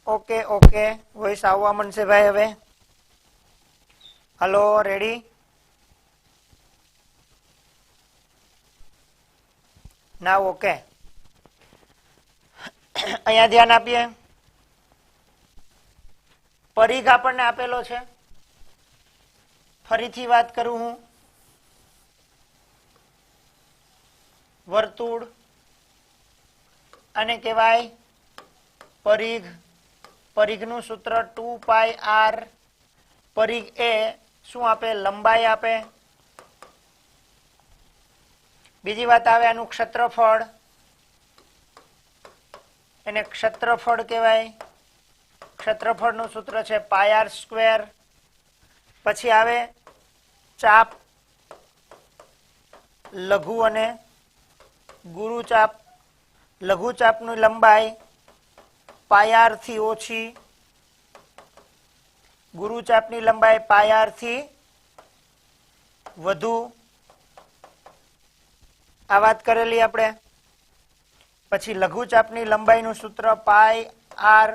Okay okay voice आववा मळशे भाई हवे hello ready ना ओके अहींया ध्यान आपीए परिघ आपणने आपेलो छे फरीथी वात करूं हूँ वर्तुळ आने कहेवाय परिघ परिघનું सूत्र 2πr परिघ ए શું આપે લંબાઈ આપે બીજી વાત આવે આનું ક્ષેત્રફળ એને ક્ષેત્રફળ કહેવાય ક્ષેત્રફળનું સૂત્ર છે પાયr સ્ક્વેર પછી આવે ચાપ લઘુ અને ગુરુ ચાપ લઘુ ચાપની લંબાઈ પાયr થી ઓછી ગુરુ ચાપની લંબાઈ પાયr થી વધુ આ વાત કરેલી આપણે પછી લઘુ ચાપની લંબાઈનું સૂત્ર પાઈ આર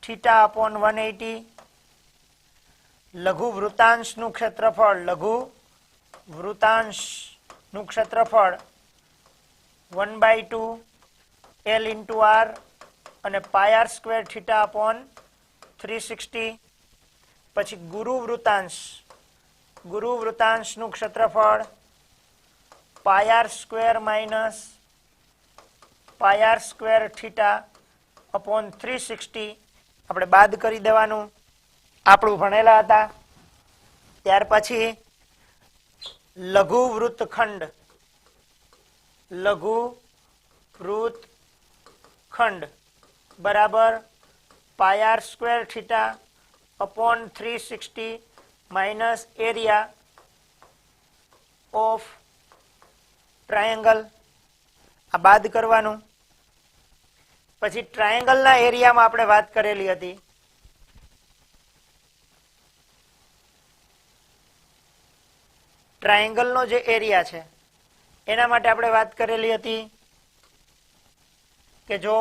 થીટા અપોન 180 લઘુ વૃતાંશનું ક્ષેત્રફળ લઘુ વૃતાંશનું ક્ષેત્રફળ 1/2 L into R અને પાયr સ્ક્વેર થીટા અપોન 360 પછી ગુરુ વૃતાંશનું ક્ષેત્રફળ પાયર square minus પાયર square theta upon 360 આપણે બાદ કરી દેવાનું આપણું ભણેલા હતા ત્યાર પછી લઘુ વૃત્તખંડ બરાબર પાયર square theta upon 360 minus area of triangle આ બાદ કરવાનું પછી ટ્રાયેંગલના એરિયામાં આપણે વાત કરેલી હતી ટ્રાયેંગલનો જે એરિયા છે એના માટે આપણે વાત કરેલી હતી કે જો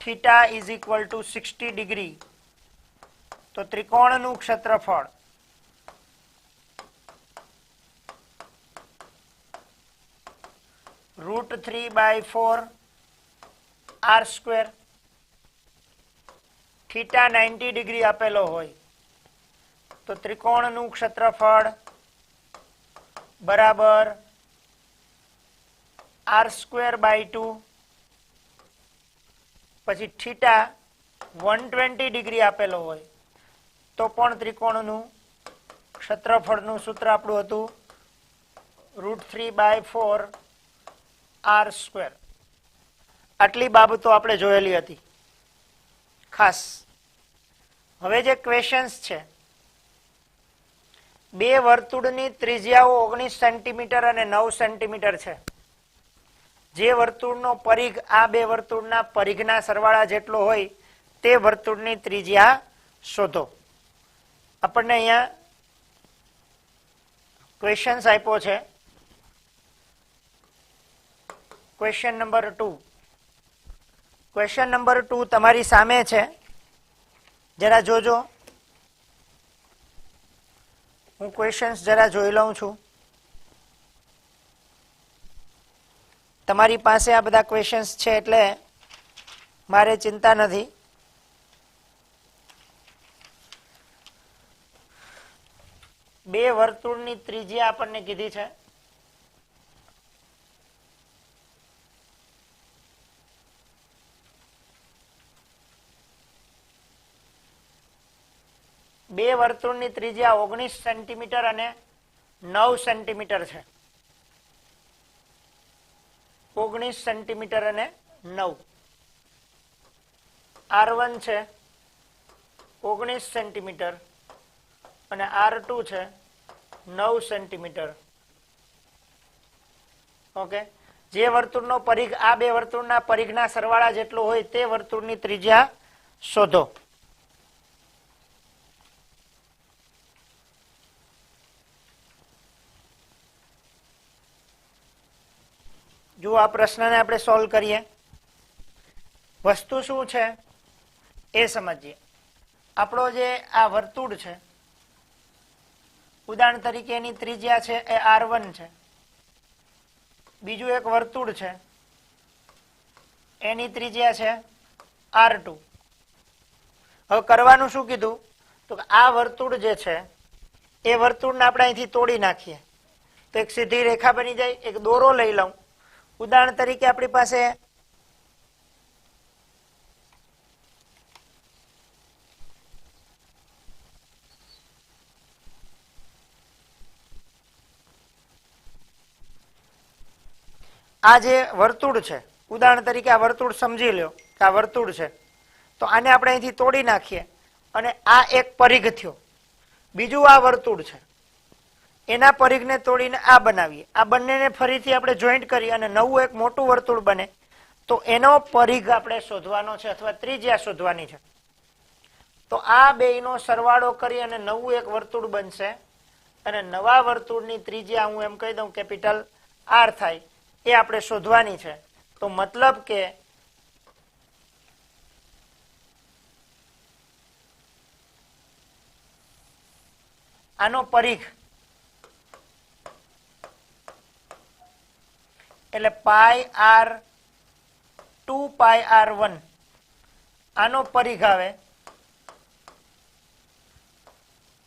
theta is equal two 60 degree તો ત્રિકોણનું ક્ષેત્રફળ √3/4 r સ્ક્વેર થીટા 90 ડિગ્રી આપેલો હોય તો ત્રિકોણનું ક્ષેત્રફળ બરાબર r²/2 પછી થીટા 120 ડિગ્રી આપેલો હોય તો પણ ત્રિકોણનું ક્ષેત્રફળનું સૂત્ર આપણું હતું √3/4 r². આટલી બાબતો આપણે જોયેલી હતી ખાસ. હવે જે ક્વેશ્ચન્સ છે બે વર્તુળની ત્રિજ્યાઓ 19 સેન્ટીમીટર અને 9 સેન્ટીમીટર છે જે વર્તુળનો પરિઘ આ બે વર્તુળના પરિઘના સરવાળા જેટલો હોય તે વર્તુળની ત્રિજ્યા શોધો. આપણને અહીંયા ક્વેશ્ચન્સ આપ્યો છે. Question number 2. ક્વેશ્ચન નંબર 2 તમારી સામે છે, જરા જોજો. હું ક્વેશ્ચન્સ જરા જોઈ લઉં છું. તમારી પાસે આ બધા ક્વેશ્ચન્સ છે એટલે મારે ચિંતા નથી. બે વર્તુળની ત્રિજ્યા આપણને કીધી છે. બે વર્તુળની ત્રિજ્યા 19 સેન્ટીમીટર અને 9 સેન્ટીમીટર છે. 19 સેન્ટીમીટર અને 9. R1 છે 19 સેન્ટીમીટર અને R2 છે 9 સેન્ટીમીટર. ઓકે. જે વર્તુળનો પરિઘ આ બે વર્તુળના પરિઘના સરવાળા જેટલો હોય તે વર્તુળની ત્રિજ્યા શોધો. જો આ પ્રશ્નને આપણે સોલ્વ કરીએ. વસ્તુ શું છે એ સમજીએ. આપણો જે આ વર્તુળ છે, ઉદાહરણ તરીકે એની ત્રિજ્યા છે એ R1 છે, બીજું એક વર્તુળ છે એની ત્રિજ્યા છે R2. હવે કરવાનું શું કીધું, તો આ વર્તુળ જે છે એ વર્તુળને આપણે અહીંથી તોડી નાખીએ તો એક સીધી રેખા બની જાય. એક દોરો લઈ લઉં. ઉદાહરણ તરીકે આપણી પાસે આ જે વર્તુળ છે, ઉદાહરણ તરીકે આ વર્તુળ સમજી લો કે આ વર્તુળ છે, તો આને આપણે અહીંથી તોડી નાખીએ અને આ એક પરિઘ થયો. બીજું આ વર્તુળ છે, એના પરિઘને તોડીને આ બનાવીએ. આ બંનેને ફરીથી આપણે જોઈન્ટ કરી અને નવું એક મોટું વર્તુળ બને, તો એનો પરિઘ આપણે શોધવાનો છે અથવા ત્રિજ્યા શોધવાની છે. તો આ બેયનો સરવાળો કરી અને નવું એક વર્તુળ બનશે અને નવા વર્તુળની ત્રિજ્યા હું એમ કહી દઉં કેપિટલ R થાય, એ આપણે શોધવાની છે. તો મતલબ કે આનો પરિઘ એટલે પાઈ R 2 પાઈ R1, આનો પરિઘ આવે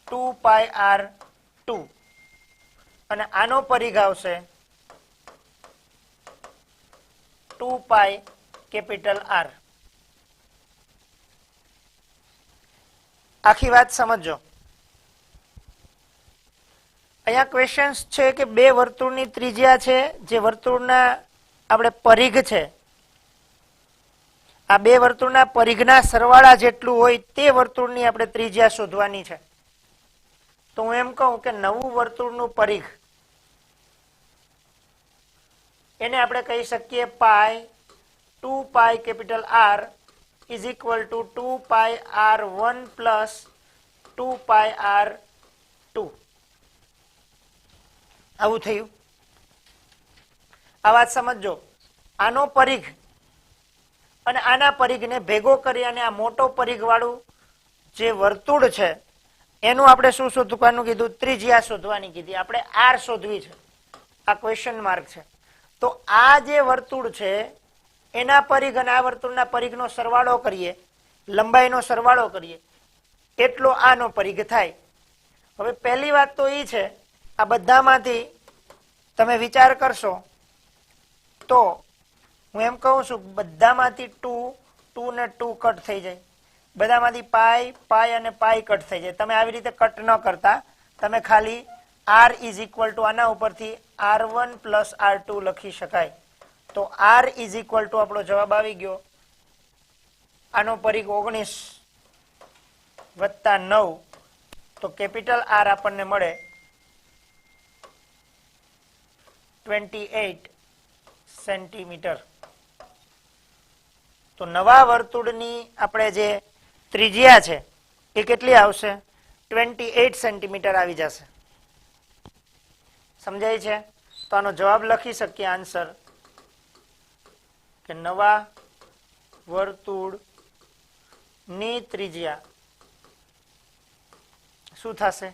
2 પાઈ R2 અને આનો પરિઘ આવશે 2 પાઈ કેપિટલ R. આખી વાત સમજો. અહીંયા ક્વેશ્ચન્સ છે કે બે વર્તુળની ત્રિજ્યા છે, જે વર્તુળના આપણે પરિઘ છે, આ બે વર્તુળના પરિઘના સરવાળા જેટલું હોય તે વર્તુળની આપણે ત્રિજ્યા શોધવાની છે. તો હું એમ કહું કે નવું વર્તુળનું પરિઘ એને આપણે કહી શકીએ pi 2 pi capital R is equal to 2 pi R1 plus 2 pi R2. આવું થયું. આ વાત સમજો. આનો પરિઘ અને આના પરિઘને ભેગો કરી અને આ મોટો પરિઘ વાળું જે વર્તુળ છે એનું આપણે શું શોધવાનું કીધું, ત્રિજ્યા શોધવાની કીધી. આપણે R શોધવી છે. આ ક્વેશ્ચન માર્ક છે. તો આ જે વર્તુળ છે એના પરિઘ અને આ વર્તુળના પરિઘનો સરવાળો કરીએ, લંબાઈનો સરવાળો કરીએ, એટલો આનો પરિઘ થાય. હવે પહેલી વાત તો એ છે, આ બધામાંથી તમે વિચાર કરશો તો હું એમ કહું છું બધામાંથી 2 ને 2 કટ થઈ જાય, બધામાંથી પાઈ પાઈ અને પાઈ કટ થઈ જાય. તમે આવી રીતે કટ ન કરતા, તમે ખાલી R ઇઝ ઇક્વલ ટુ આના ઉપરથી R1 પ્લસ R2 લખી શકાય. તો R ઇઝ ઇક્વલ ટુ આપણો જવાબ આવી ગયો, આનો પરિઘ 19 વત્તા 9, તો કેપિટલ R આપણને મળે 28 સેન્ટીમીટર. તો નવા વર્તુળની આપણે જે ત્રિજ્યા છે એ કેટલી આવશે, 28 સેન્ટીમીટર આવી જશે. સમજાય છે? તો આનો જવાબ લખી શકીએ આન્સર કે નવા વર્તુળની ત્રિજ્યા શું થશે,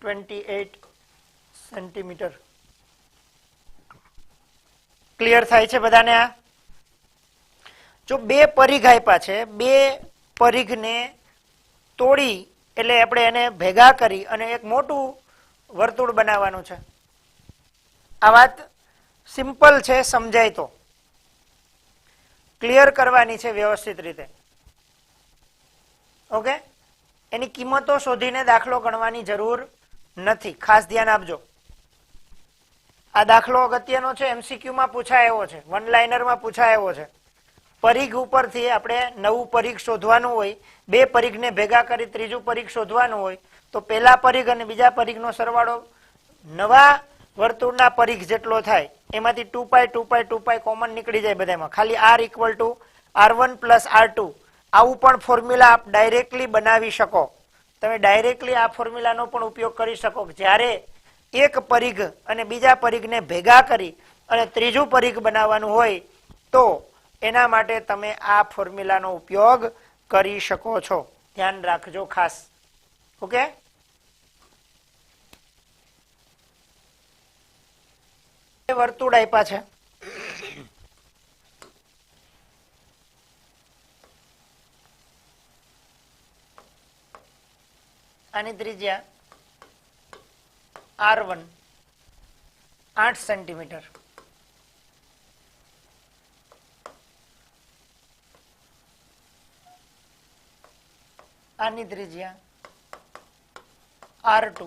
28 સેન્ટીમીટર. ક્લિયર થાય છે બધાને? આ જો બે પરિઘ આપ્યા છે, બે પરિઘને તોડી એટલે આપણે એને ભેગા કરી અને એક મોટું વર્તુળ બનાવવાનું છે. આ વાત સિમ્પલ છે, સમજાય તો. ક્લિયર કરવાની છે વ્યવસ્થિત રીતે. ઓકે, એની કિંમતો શોધીને દાખલો ગણવાની જરૂર નથી. ખાસ ધ્યાન આપજો. આ દાખલો અગત્યનો છે, MCQ માં પૂછાયો છે, વન લાઇનરમાં પૂછાયો છે. પરિઘ ઉપરથી આપણે નવું પરિઘ શોધવાનું હોય, બે પરિઘને ભેગા કરી ત્રીજું પરિઘ શોધવાનું હોય, તો પહેલા પરિઘ અને બીજા પરિઘનો સરવાળો નવા વર્તુળના પરિઘ જેટલો થાય. એમાંથી 2 પાઈ 2 પાઈ 2 પાઈ કોમન નીકળી જાય બધામાં. ખાલી R equal to R1 plus R2. આવું પણ ફોર્મ્યુલા આપ ડાયરેક્ટલી બનાવી શકો. તમે ડાયરેક્ટલી આ ફોર્મ્યુલાનો પણ ઉપયોગ કરી શકો. જ્યારે એક પરિઘ અને બીજા પરિઘને ભેગા કરી અને ત્રીજું પરિઘ બનાવવાનું હોય તો એના માટે તમે આ ફોર્મ્યુલાનો ઉપયોગ કરી શકો છો. ધ્યાન રાખજો ખાસ. ઓકે, વર્તુળ આપ્યા છે. આની ત્રિજ્યા R1 8 સેન્ટીમીટર. આની ત્રિજ્યા R2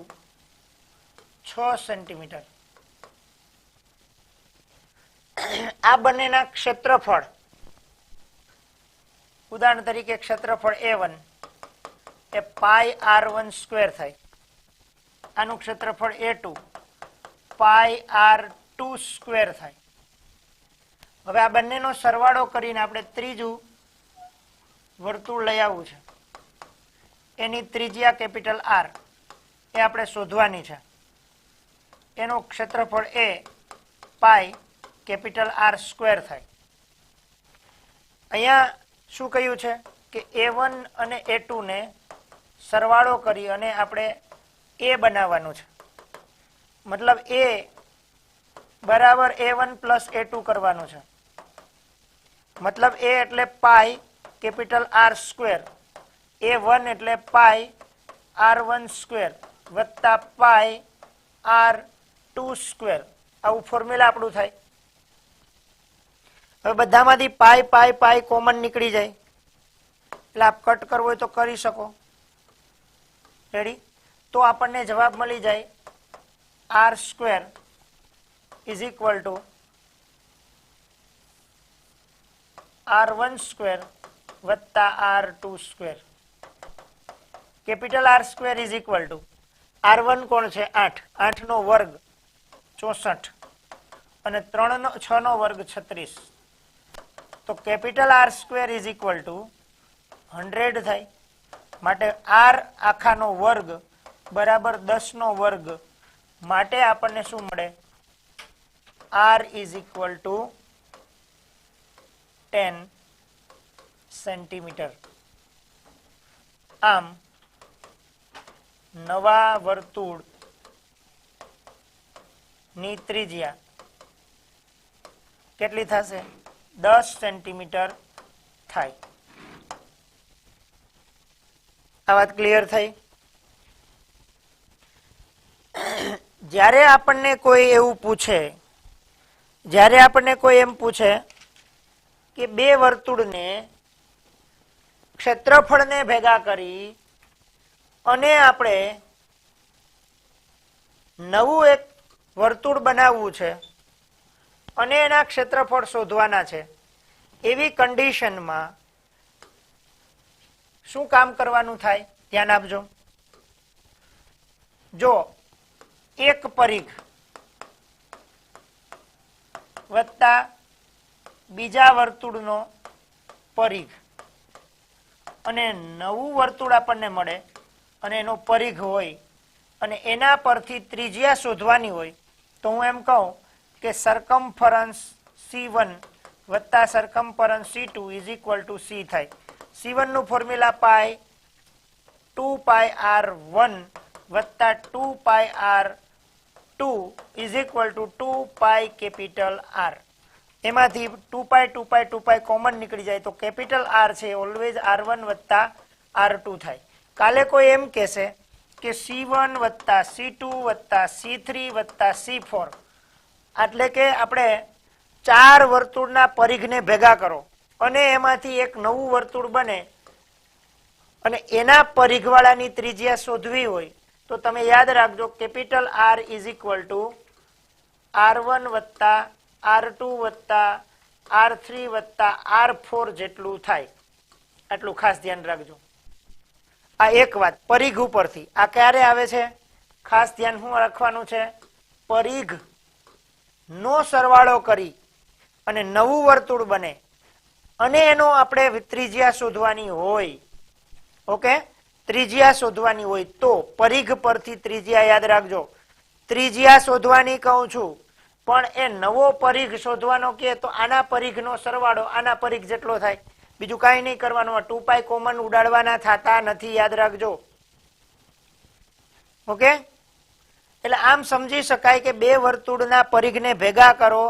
6 સેન્ટીમીટર. આ બંનેના ક્ષેત્રફળ, ઉદાહરણ તરીકે ક્ષેત્રફળ A1 એ પાઈ R1 સ્ક્વેર થાય. આનું ક્ષેત્રફળ A2 પાઈ R2 સ્ક્વેર થાય. હવે આ બંનેનો સરવાળો કરીને આપણે ત્રીજું વર્તુળ લઈ આવવું છે. એની ત્રિજ્યા કેપિટલ R એ આપણે શોધવાની છે. એનું ક્ષેત્રફળ A pi capital R square થાય. અહીંયા શું કહ્યું છે કે A1 અને A2 ને સરવાળો કરી અને આપણે A બનાવવાનું છે. મતલબ A બરાબર A1 પ્લસ A2 કરવાનું છે. મતલબ A એટલે પાઈ કેપિટલ R સ્ક્વેર, A1 એટલે પાઈ R1 સ્ક્વેર વત્તા પાઈ R2 સ્ક્વેર. આવું ફોર્મ્યુલા આપણું થાય. હવે બધામાંથી પાઈ પાઈ પાઈ કોમન નીકળી જાય એટલે આપ કટ કરવો હોય તો કરી શકો. રેડી? તો આપણને જવાબ મળી જાય R square is equal two R1 square વત્તા R2 square. Capital R square is equal two R1 કોણ છે 8, 8 નો વર્ગ 64 અને 6 નો વર્ગ 36. તો capital R square is equal two 100 થાય. માટે R આખાનો વર્ગ બરાબર 10 નો વર્ગ. માટે આપણને શું મળે? R is equal two 10 centimetre. આમ નવા વર્તુળ ની ત્રિજ્યા કેટલી થશે? 10 સેન્ટીમીટર થાય. આ વાત ક્લિયર થઈ? જ્યારે આપણને કોઈ એવું પૂછે, જ્યારે આપણને કોઈ એમ પૂછે કે બે વર્તુળને ક્ષેત્રફળને ભેગા કરી અને આપણે નવું એક વર્તુળ બનાવવું છે અને એના ક્ષેત્રફળ શોધવાના છે, એવી કન્ડિશનમાં શું કામ કરવાનું થાય? ધ્યાન આપજો. જો એક પરિઘ વત્તા બીજા વર્તુળનો પરિઘ અને નવું વર્તુળ આપણને મળે અને એનો પરિઘ હોય અને એના પરથી ત્રિજ્યા શોધવાની હોય, તો હું એમ કહું કે સરકમફરન્સ C1 વત્તા circumference C2 is equal two C થાય. C1 નું ફોર્મ્યુલા પાઈ 2 પાઈ R1 વત્તા 2 pi R2 is equal to 2 pi capital R. એમાંથી 2 પાઈ 2 પાઈ 2 પાઈ કોમન નીકળી જાય તો કેપિટલ R છે ઓલવેઝ R1 વત્તા R2 થાય. કાલે કોઈ એમ કહેશે કે C1 વત્તા C2 વત્તા C3 વત્તા C4 એટલે કે આપણે 4 વર્તુળના પરિઘને ભેગા કરો અને એમાંથી એક નવું વર્તુળ બને અને એના પરિઘવાળાની ત્રિજ્યા શોધવી હોય તો તમે યાદ રાખજો capital R is equal two R1 વત્તા R2 વત્તા R3 વત્તા R4 જેટલું થાય. આટલું ખાસ ધ્યાન રાખજો. આ એક વાત પરિઘ ઉપરથી. આ ક્યારે આવે છે? ખાસ ધ્યાન શું રાખવાનું છે? પરિઘ નો સરવાળો કરી અને નવું વર્તુળ બને અને એનો આપણે ત્રિજ્યા શોધવાની હોય. ઓકે, ત્રિજ્યા શોધવાની હોય તો પરિઘ પરથી ત્રિજ્યા યાદ રાખજો. ત્રિજ્યા શોધવાની કહું છું પણ એ નવો પરિઘ શોધવાનો કે તો આના પરિઘનો સરવાળો આના પરિઘ જેટલો થાય. બીજું કાંઈ નહીં કરવાનું. 2π કોમન ઉડાડવાના થતા નથી, યાદ રાખજો. ઓકે, એટલે આમ સમજી શકાય કે બે વર્તુળના પરિઘને ભેગા કરો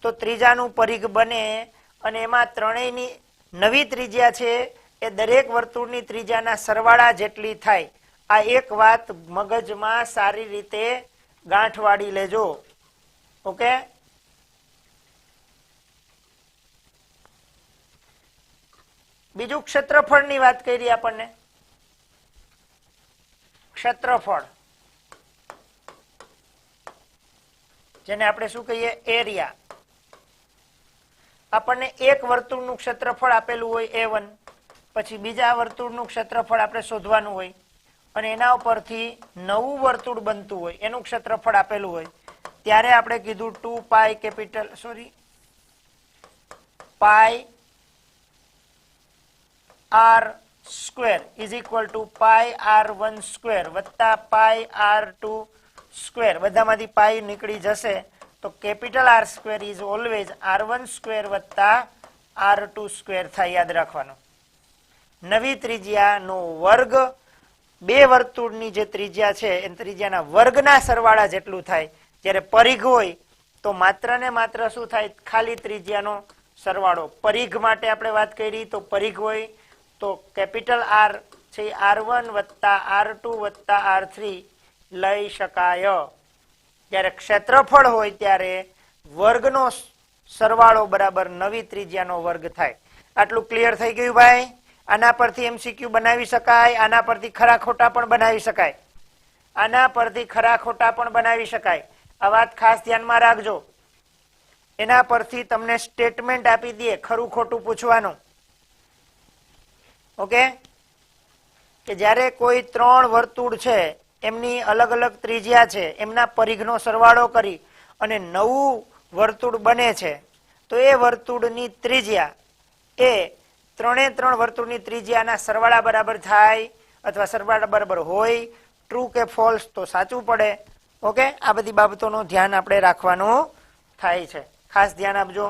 તો ત્રીજાનું પરિઘ બને અને એમાં ત્રણેયની નવી ત્રિજ્યા છે એ દરેક વર્તુળની ત્રિજ્યાના સરવાળા જેટલી થાય. આ એક વાત મગજમાં સારી રીતે ગાંઠ વાળી લેજો. ઓકે, બીજું ક્ષેત્રફળની વાત કરી આપણને. ક્ષેત્રફળ જેને આપણે શું કહીએ, એરિયા. આપણને એક વર્તુળનું ક્ષેત્રફળ આપેલું હોય A1, પછી બીજા વર્તુળનું ક્ષેત્રફળ આપણે શોધવાનું હોય અને એના ઉપરથી નવું વર્તુળ બનતું હોય એનું ક્ષેત્રફળ આપેલું હોય ત્યારે આપણે કીધું 2π pi r square is equal to pi r1 square વત્તા પાઈ r2 સ્ક્વેર. બધામાંથી પાઈ નીકળી જશે તો capital R square is always r1 square વત્તા r2 સ્ક્વેર થાય. યાદ રાખવાનું. નવી ત્રિજ્યાનો વર્ગ બે વર્તુળની જે ત્રિજ્યા છે એ ત્રિજ્યાના વર્ગના સરવાળા જેટલું થાય. જ્યારે પરિઘ હોય તો માત્ર ને માત્ર શું થાય, ખાલી ત્રિજ્યાનો સરવાળો. પરિઘ માટે આપણે વાત કરી તો પરિઘ હોય તો કેપિટલ R છે r1 વત્તા r2 વત્તા r3 લઈ શકાય. જ્યારે ક્ષેત્રફળ હોય ત્યારે વર્ગનો સરવાળો બરાબર નવી ત્રિજ્યાનો વર્ગ થાય. આટલું ક્લિયર થઈ ગયું ભાઈ? આના પરથી MCQ બનાવી શકાય, આના પરથી ખરા ખોટા પણ બનાવી શકાય, આના પરથી ખરા ખોટા પણ બનાવી શકાય. આ વાત ખાસ ધ્યાનમાં રાખજો. એના પરથી તમને સ્ટેટમેન્ટ આપી દે ખરું ખોટું પૂછવાનું. ઓકે, કે જ્યારે કોઈ ત્રણ વર્તુળ છે એમની અલગ અલગ ત્રિજ્યા છે, એમના પરિઘનો સરવાળો કરી અને નવું વર્તુળ બને છે તો એ વર્તુળની ત્રિજ્યા એ ત્રણે ત્રણ વર્તુળની ત્રિજ્યાના સરવાળા બરાબર થાય અથવા સરવાળા બરાબર હોય. ટ્રુ કે ફોલ્સ તો સાચું પડે. ઓકે, આ બધી બાબતોનું ધ્યાન આપણે રાખવાનું થાય છે. ખાસ ધ્યાન આપજો.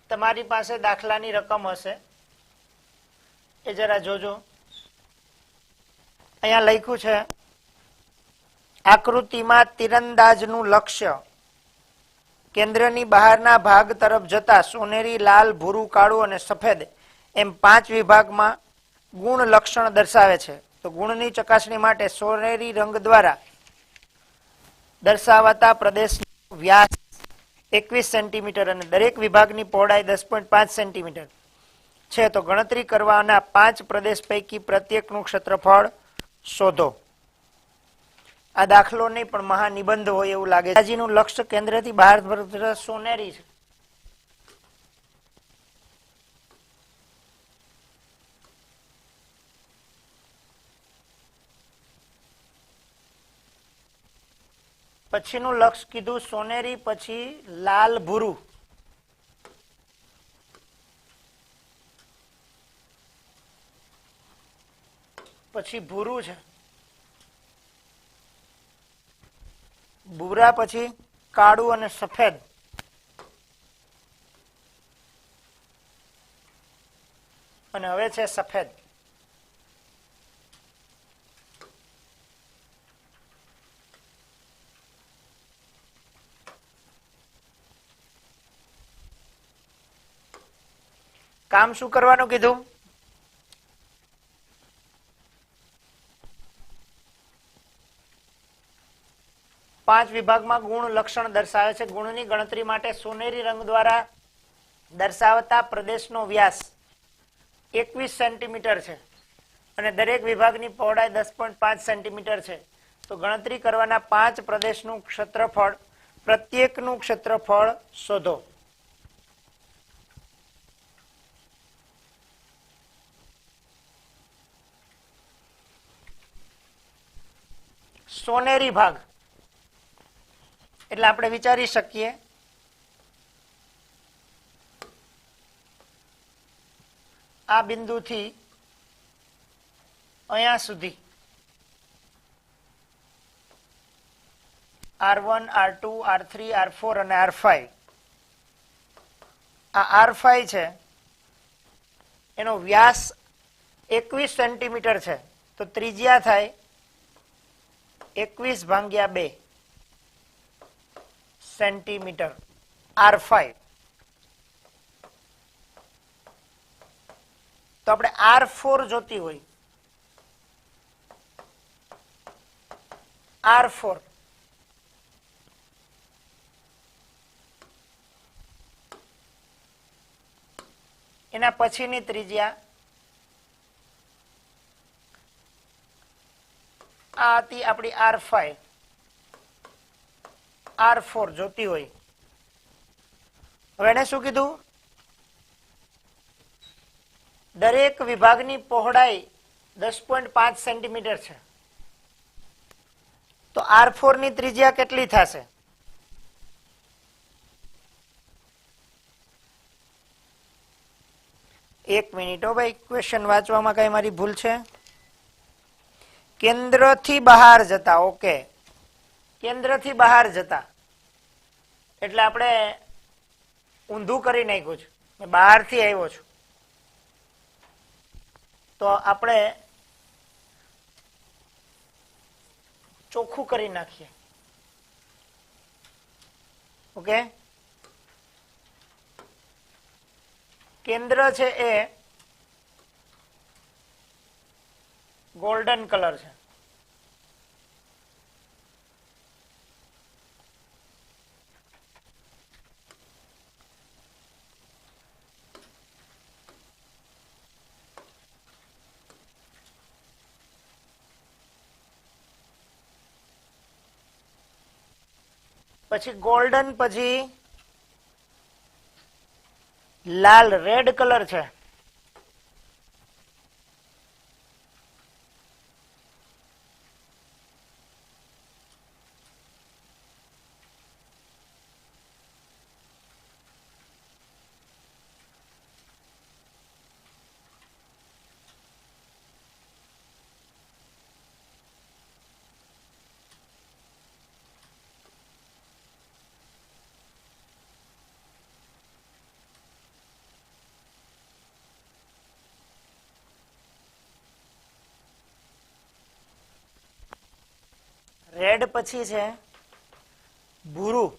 તમારી પાસે દાખલાની રકમ હશે એ જરા જોજો. અહીંયા લખ્યું છે આકૃતિમાં તીરંદાજનું લક્ષ્ય કેન્દ્રની બહારના ભાગ તરફ જતા સોનેરી, લાલ, ભૂરું, કાળું અને સફેદ એમ 5 વિભાગમાં ગુણ લક્ષણ દર્શાવે છે. તો ગુણની ચકાસણી માટે સોનેરી રંગ દ્વારા દર્શાવાતા પ્રદેશનો વ્યાસ 21 સેન્ટીમીટર અને દરેક વિભાગની પહોળાઈ 10.5 સેન્ટીમીટર છે. તો ગણતરી કરવાના 5 પ્રદેશ પૈકી પ્રત્યેકનું ક્ષેત્રફળ શોધો. આ દાખલો નહીં પણ મહાનિબંધ હોય એવું લાગે. નું લક્ષ્ય કેન્દ્રથી બહાર સોનેરી છે. પછીનું લક્ષ કીધું સોનેરી, પછી લાલ, ભૂરું, પછી ભૂરું છે, ભૂરા પછી કાળું અને સફેદ. અને હવે છે સફેદ. કામ શું કરવાનું કીધું? પાંચ વિભાગમાં ગુણ લક્ષણ દર્શાવે છે. ગુણની ગણતરી માટે સોનેરી રંગ દ્વારા દર્શાવતા પ્રદેશનો વ્યાસ 21 સેન્ટીમીટર છે અને દરેક વિભાગની પહોળાઈ 10.5 સેન્ટીમીટર છે. તો ગણતરી કરવાના 5 પ્રદેશનું ક્ષેત્રફળ, પ્રત્યેકનું ક્ષેત્રફળ શોધો. સોનેરી ભાગ એટલે આપણે વિચારી શકીએ આ બિંદુથી અહીંયા સુધી R1, R2, R3, R4 અને R5. આ R5 છે એનો વ્યાસ 21 સેન્ટીમીટર છે, તો ત્રિજ્યા થાય 21/2 સેન્ટીમીટર R5. તો આપણે R4 જોતી હોય, R4 એના પછીની ત્રિજ્યા આ હતી આપણી R5. R4 જોતી હોય. હવે એને શું કીધું? દરેક વિભાગની પહોળાઈ 10.5 સેન્ટીમીટર છે, તો R4 ની ત્રિજ્યા કેટલી થશે? એક મિનિટ હો ભાઈ, ક્વેશ્ચન વાંચવામાં કઈ મારી ભૂલ છે? કેન્દ્રથી બહાર જતા, ઓકે, કેન્દ્રથી બહાર જતા એટલે આપણે ઊંધું કરી નાખ્યું છે. મેં બહારથી આવ્યો છું તો આપણે ચોખ્ખું કરી નાખીએ. ઓકે, કેન્દ્ર છે એ ગોલ્ડન કલર છે. પછી ગોલ્ડન પછી લાલ રેડ કલર છે. રેડ પછી છે ભૂરું.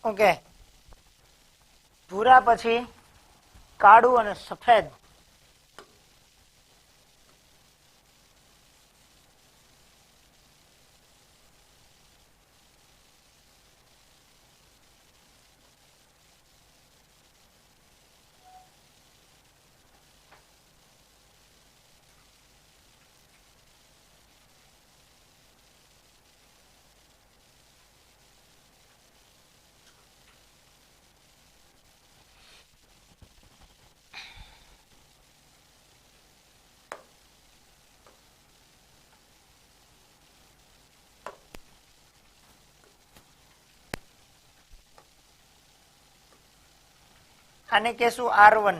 ઓકે, ભૂરા પછી કાળું અને સફેદ. આને કહેશું R1.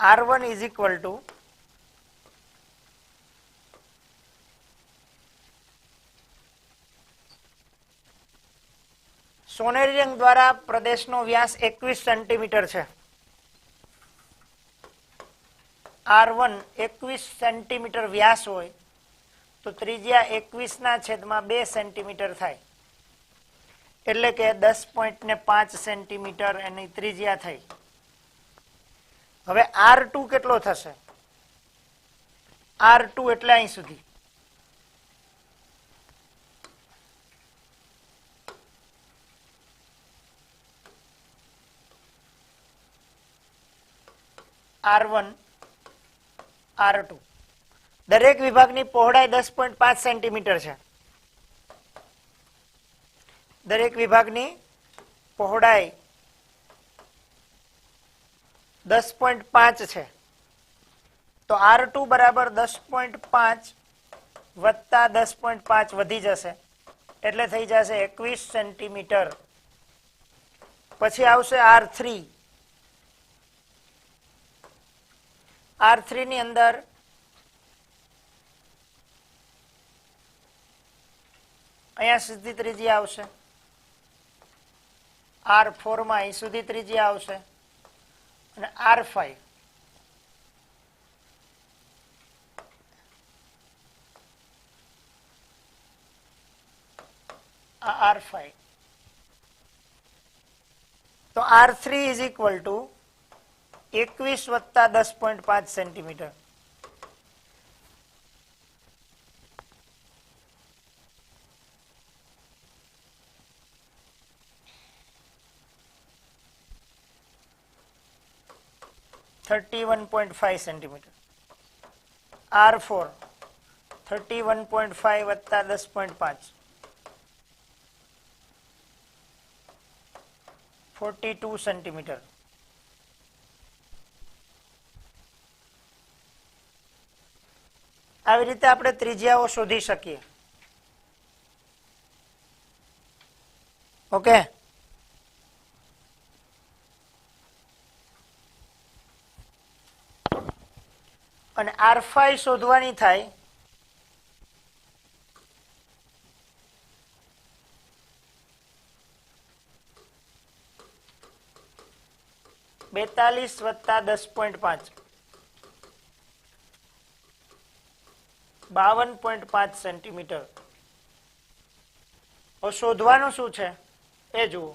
R1 is equal two સોનેરી રંગ દ્વારા પ્રદેશનો વ્યાસ 21 સેન્ટીમીટર છે. R1 21 સેન્ટીમીટર વ્યાસ હોય તો ત્રિજ્યા 21/2 સેન્ટીમીટર થાય, એટલે કે 10.5 સેન્ટીમીટર એની ત્રિજ્યા થઈ. હવે R2 કેટલો થશે? R2 એટલે અહીં સુધી. R1 R2 દરેક વિભાગની પહોળાઈ 10.5 સેન્ટીમીટર છે. દરેક વિભાગની પહોળાઈ 10.5 છે. તો R2 બરાબર 10.5 વત્તા 10.5 વધી જશે એટલે થઈ જશે 21 સેન્ટીમીટર. પછી આવશે R3. R3 ની અંદર અહીંયા સીધી ત્રિજ્યા આવશે, R4 માં અહીં સુધી ત્રિજ્યા આવશે, અને R5 આ R5. તો R3 ઇઝ ઇક્વલ ટુ 21 વત્તા 10.5 સેન્ટીમીટર. $31.5 સેન્ટીમીટર. R4 31.5 વત્તા 10.5 42 સેન્ટીમીટર. આવી રીતે આપણે ત્રિજ્યાઓ શોધી શકીએ. ઓકે, અને R5 શોધવાની થાય બેતાલીસ વત્તા 10.5 52.5 સેન્ટીમીટર. હવે શોધવાનું શું છે એ જુઓ.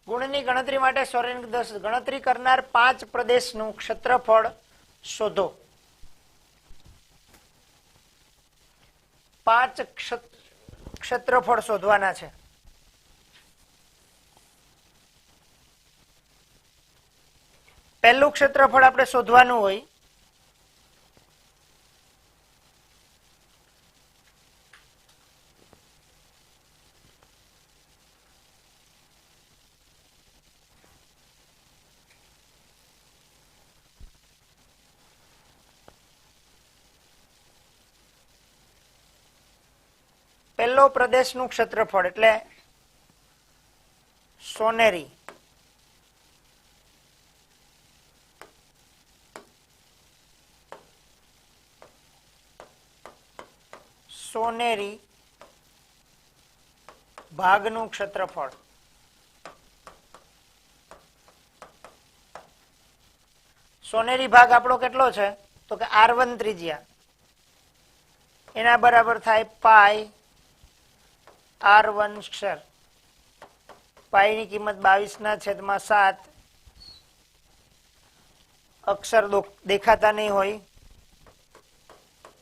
ગુણની ગણતરી માટે ગણતરી કરનાર 5 પ્રદેશનું ક્ષેત્રફળ શોધો. 5 ક્ષેત્રફળ શોધવાના છે. પહેલું ક્ષેત્રફળ આપણે શોધવાનું હોય પહેલો પ્રદેશનું ક્ષેત્રફળ એટલે સોનેરી. સોનેરી ભાગનું ક્ષેત્રફળ. સોનેરી ભાગ આપણો કેટલો છે તો કે R1 ત્રિજ્યા, એના બરાબર થાય પાઈ R1 સ્ક્વેર. પાઈ ની કિંમત 22/7. અક્ષર દેખાતા નહીં હોય.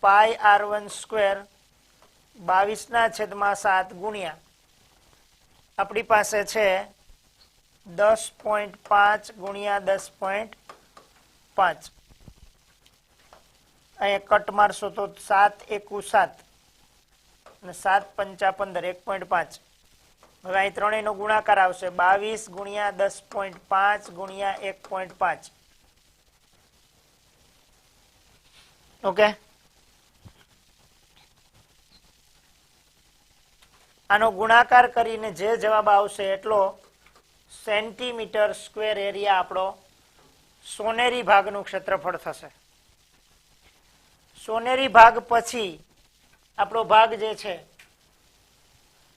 પાઈ R1 સ્ક્વેર 22/7 ગુણ્યા આપણી પાસે છે 10.5 ગુણ્યા 10.5. અહીંયા કટ મારશો તો 7 એકુ 7 અને 7 પંચા 15 1.5. હવે અહીં ત્રણેયનો ગુણાકાર આવશે 22 ગુણ્યા 10.5 ગુણ્યા 1.5. ઓકે, આનો ગુણાકાર કરીને જે જવાબ આવશે એટલો સેન્ટીમીટર સ્ક્વેર એરિયા આપણો સોનેરી ભાગનું ક્ષેત્રફળ થશે. સોનેરી ભાગ પછી આપણો ભાગ જે છે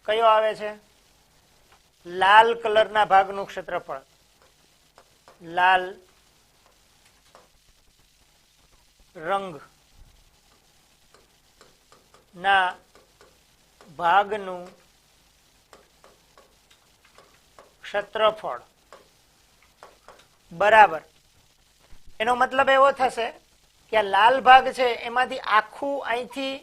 કયો આવે છે? લાલ કલરના ભાગનું ક્ષેત્રફળ. લાલ રંગ ના ભાગનું ક્ષેત્રફળ બરાબર. એનો મતલબ એવો થશે કે આ લાલ ભાગ છે એમાંથી આખું અહીંથી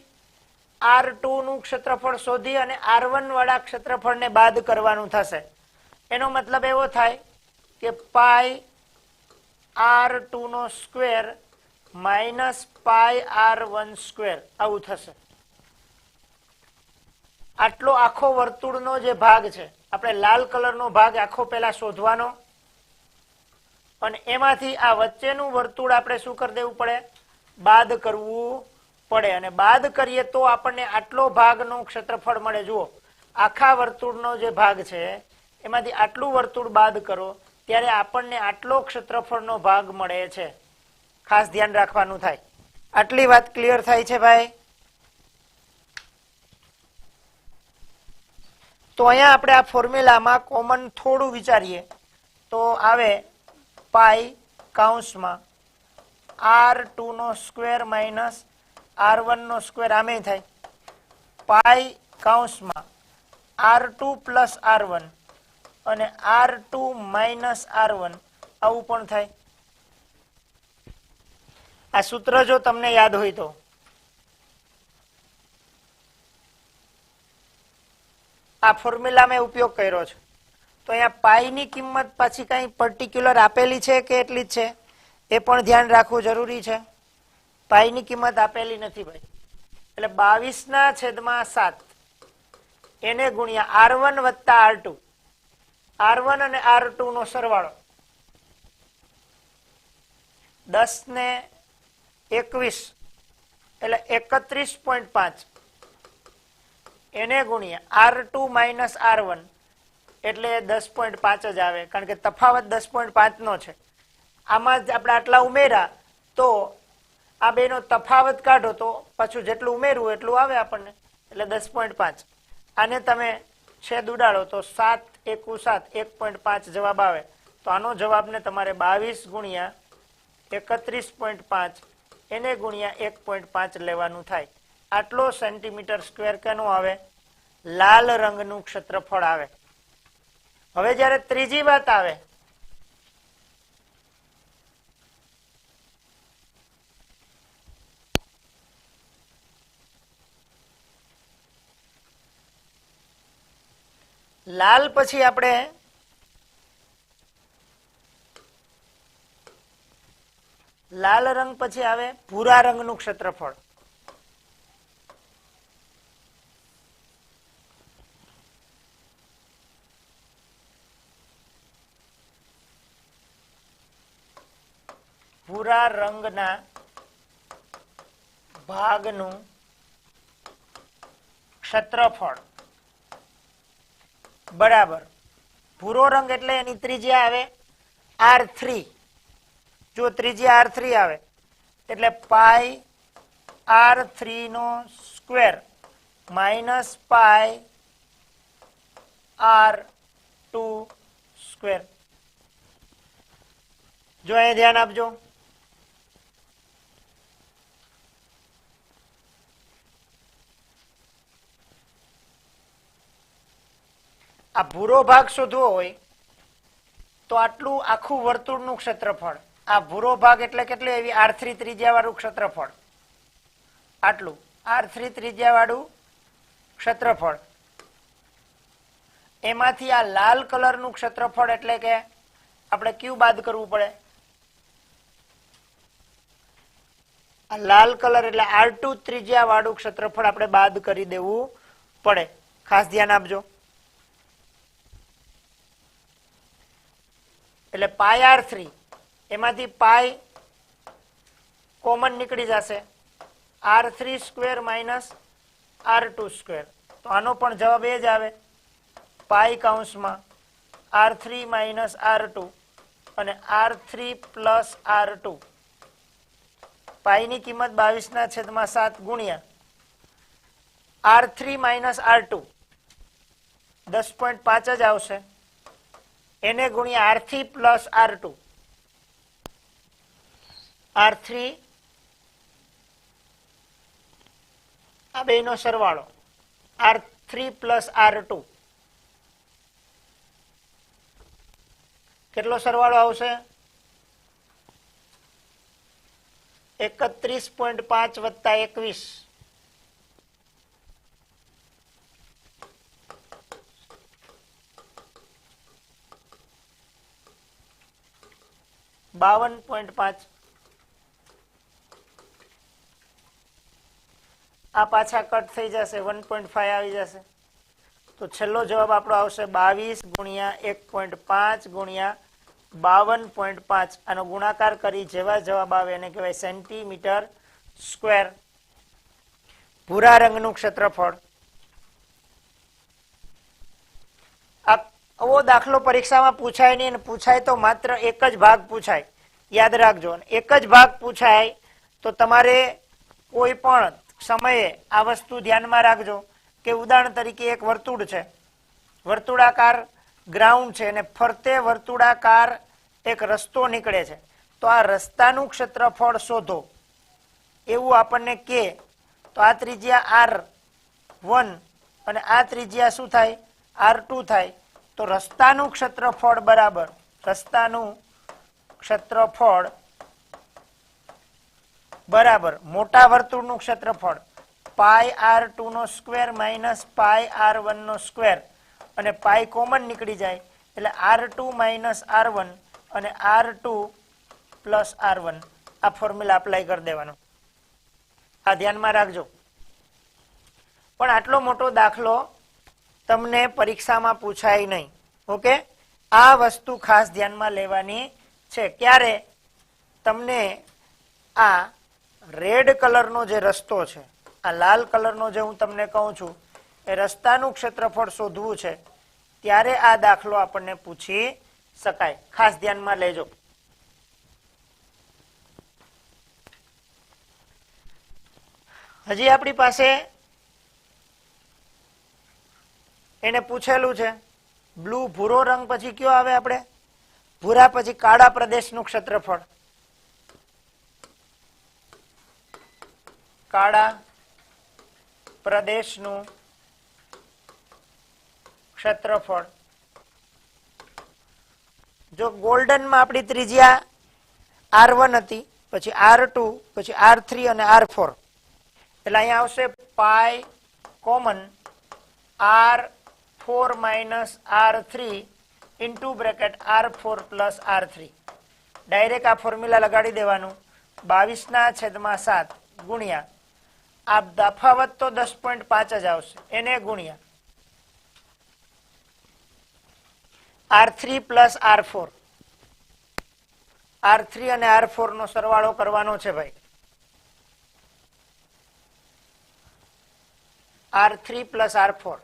R2 નું ક્ષેત્રફળ શોધી અને R1 વાળા ક્ષેત્રફળને બાદ કરવાનું થશે. એનો મતલબ એવો થાય કે પાઈ R2 નો square minus pi R1 square આવું થશે. આટલો આખો વર્તુળનો જે ભાગ છે આપણે લાલ કલરનો ભાગ આખો પેલા શોધવાનો અને એમાંથી આ વચ્ચેનું વર્તુળ આપણે શું કરી દેવું પડે? બાદ કરવું પડે. અને બાદ કરીએ તો આપણને આટલો ભાગનું ક્ષેત્રફળ મળે. જુઓ, આખા વર્તુળનો જે ભાગ છે એમાંથી આટલું વર્તુળ બાદ કરો ત્યારે આપણને આટલો ક્ષેત્રફળનો ભાગ મળે છે. ખાસ ધ્યાન રાખવાનું થાય. આટલી વાત ક્લિયર થાય છે ભાઈ? તો અહીંયા આપણે આ ફોર્મ્યુલામાં કોમન થોડું વિચારીએ તો આવે પાઈ કૌંસમાં R2 નો સ્ક્વેર માઇનસ R1 નો સ્ક્વેર આમે થાય પાઈ કૌંસમાં R2 પ્લસ R1 અને R2 માઇનસ R1 આવું પણ થાય. આ સૂત્ર જો તમને યાદ હોય તો આ ફોર્મ્યુલા મેં ઉપયોગ કર્યો છે. તો અહીંયા પાઈ ની કિંમત પાછી કઈ પર્ટિક્યુલર આપેલી છે કે એટલી જ છે એ પણ ધ્યાન રાખવું જરૂરી છે. પાઈ ની કિંમત આપેલી નથી ભાઈ. એટલે 22/7 એને ગુણ્યા R1 વત્તા R2. R1 અને R2 નો સરવાળો 10 ને 21 એટલે 31.5 એને ગુણ્યા R2 માઇનસ R1 એટલે 10.5 જ આવે કારણ કે તફાવત 10.5 નો છે. આમાં જ આપણે આટલા ઉમેરા તો આ બેનો તફાવત કાઢો તો પાછું જેટલું ઉમેરવું એટલું આવે આપણને એટલે 10.5. આને તમે છેદ ઉડાડો તો 7 એકુ 7 1.5 જવાબ આવે. તો આનો જવાબને તમારે 22 ગુણ્યા 31.5 એને ગુણ્યા 1.5 લેવાનું થાય. આટલો સેન્ટીમીટર સ્ક્વેર કેનું આવે? લાલ રંગનું ક્ષેત્રફળ આવે. હવે જ્યારે ત્રીજી વાત આવે લાલ પછી આપણે લાલ રંગ પછી આવે ભૂરા રંગનું ક્ષેત્રફળ. ભૂરા રંગના ભાગનું ક્ષેત્રફળ બરાબર. ભૂરો રંગ એટલે એની ત્રિજ્યા આવે R3. જો ત્રિજ્યા R3 આવે એટલે પાઈ R3 નો square minus pi R2 square. જો અહીં ધ્યાન આપજો. આ ભૂરો ભાગ શોધવો હોય તો આટલું આખું વર્તુળનું ક્ષેત્રફળ. આ ભૂરો ભાગ એટલે કેટલું? એવી R3 ત્રિજ્યા વાળું ક્ષેત્રફળ. આટલું R3 ત્રિજ્યા વાળું ક્ષેત્રફળ. એમાંથી આ લાલ કલરનું ક્ષેત્રફળ એટલે કે આપણે ક્યુ બાદ કરવું પડે? આ લાલ કલર એટલે R2 ત્રિજ્યા વાળું ક્ષેત્રફળ આપણે બાદ કરી દેવું પડે. ખાસ ધ્યાન આપજો. એટલે પાઈ R3 એમાંથી પાઈ કોમન નીકળી જશે R3 square minus R2 square. તો આનો પણ જવાબ એ જ આવે, પાઈ કૌંસમાં R3 માઇનસ R2 અને R3 પ્લસ R2. પાઈની કિંમત 22/7 ગુણ્યા R3 માઇનસ R2 10.5 જ આવશે, એને ગુણ્યા R3 પ્લસ R2. R3 આ બેનો સરવાળો R3 પ્લસ R2 કેટલો સરવાળો આવશે? 31.5 વત્તા 21 52.5. આ પાછા કટ થઈ જશે, 1.5 આવી જશે. તો છેલ્લો જવાબ આપણો આવશે 22 ગુણ્યા 1.5 ગુણ્યા 52.5. આનો ગુણાકાર કરી જેવા જવાબ આવે એને કહેવાય સેન્ટીમીટર સ્ક્વેર. ભૂરા રંગનું ક્ષેત્રફળ. આવો દાખલો પરીક્ષામાં પૂછાય નહીં, અને પૂછાય તો માત્ર એક જ ભાગ પૂછાય, યાદ રાખજો. એક જ ભાગ પૂછાય તો તમારે કોઈ પણ સમયે આ વસ્તુ ધ્યાનમાં રાખજો કે ઉદાહરણ તરીકે એક વર્તુળ છે, વર્તુળાકાર ગ્રાઉન્ડ છે, અને ફરતે વર્તુળાકાર એક રસ્તો નીકળે છે. તો આ રસ્તાનું ક્ષેત્રફળ શોધો એવું આપણને કે તો આ ત્રિજ્યા R1 અને આ ત્રિજ્યા શું થાય? R2 થાય. તો રસ્તાનું ક્ષેત્રફળ બરાબર રસ્તાનું ક્ષેત્રફળ બરાબર મોટા વર્તુળનું ક્ષેત્રફળ પાઈ R2 નો સ્ક્વેર માઇનસ પાઈ R1 નો સ્ક્વેર, અને પાઈ કોમન નીકળી જાય એટલે R2 માઇનસ R1 અને R2 પ્લસ R1. આ ફોર્મ્યુલા અપ્લાય કરી દેવાનો. આ ધ્યાનમાં રાખજો. પણ આટલો મોટો દાખલો તમને પરીક્ષામાં પૂછાય નહીં. ઓકે, આ વસ્તુ ખાસ ધ્યાનમાં લેવાની છે. ક્યારે તમને આ રેડ કલરનો જે રસ્તો છે, આ લાલ કલરનો જે હું તમને કહું છું એ રસ્તાનું ક્ષેત્રફળ શોધવું છે, ત્યારે આ દાખલો આપણને પૂછી શકાય. ખાસ ધ્યાનમાં લેજો. હજી આપણી પાસે એને પૂછેલું છે બ્લુ, ભૂરો રંગ પછી કયો આવે? આપણે ભૂરા પછી કાળા પ્રદેશનું ક્ષેત્રફળ. કાળા પ્રદેશનું ક્ષેત્રફળ. જો ગોલ્ડનમાં આપણી ત્રિજ્યા R1 હતી, પછી R2, પછી R3 અને R4, એટલે અહીંયા આવશે pi common R4 minus R3 into bracket R4 plus R3. Direct આ ફોર્મ્યુલા લગાડી દેવાનું. 22/7 ગુણ્યા આ તફાવત તો 10.5 જ આવશે, એને ગુણ્યા R3 પ્લસ R4. R3 અને R4 નો સરવાળો કરવાનો છે ભાઈ. R3 પ્લસ R4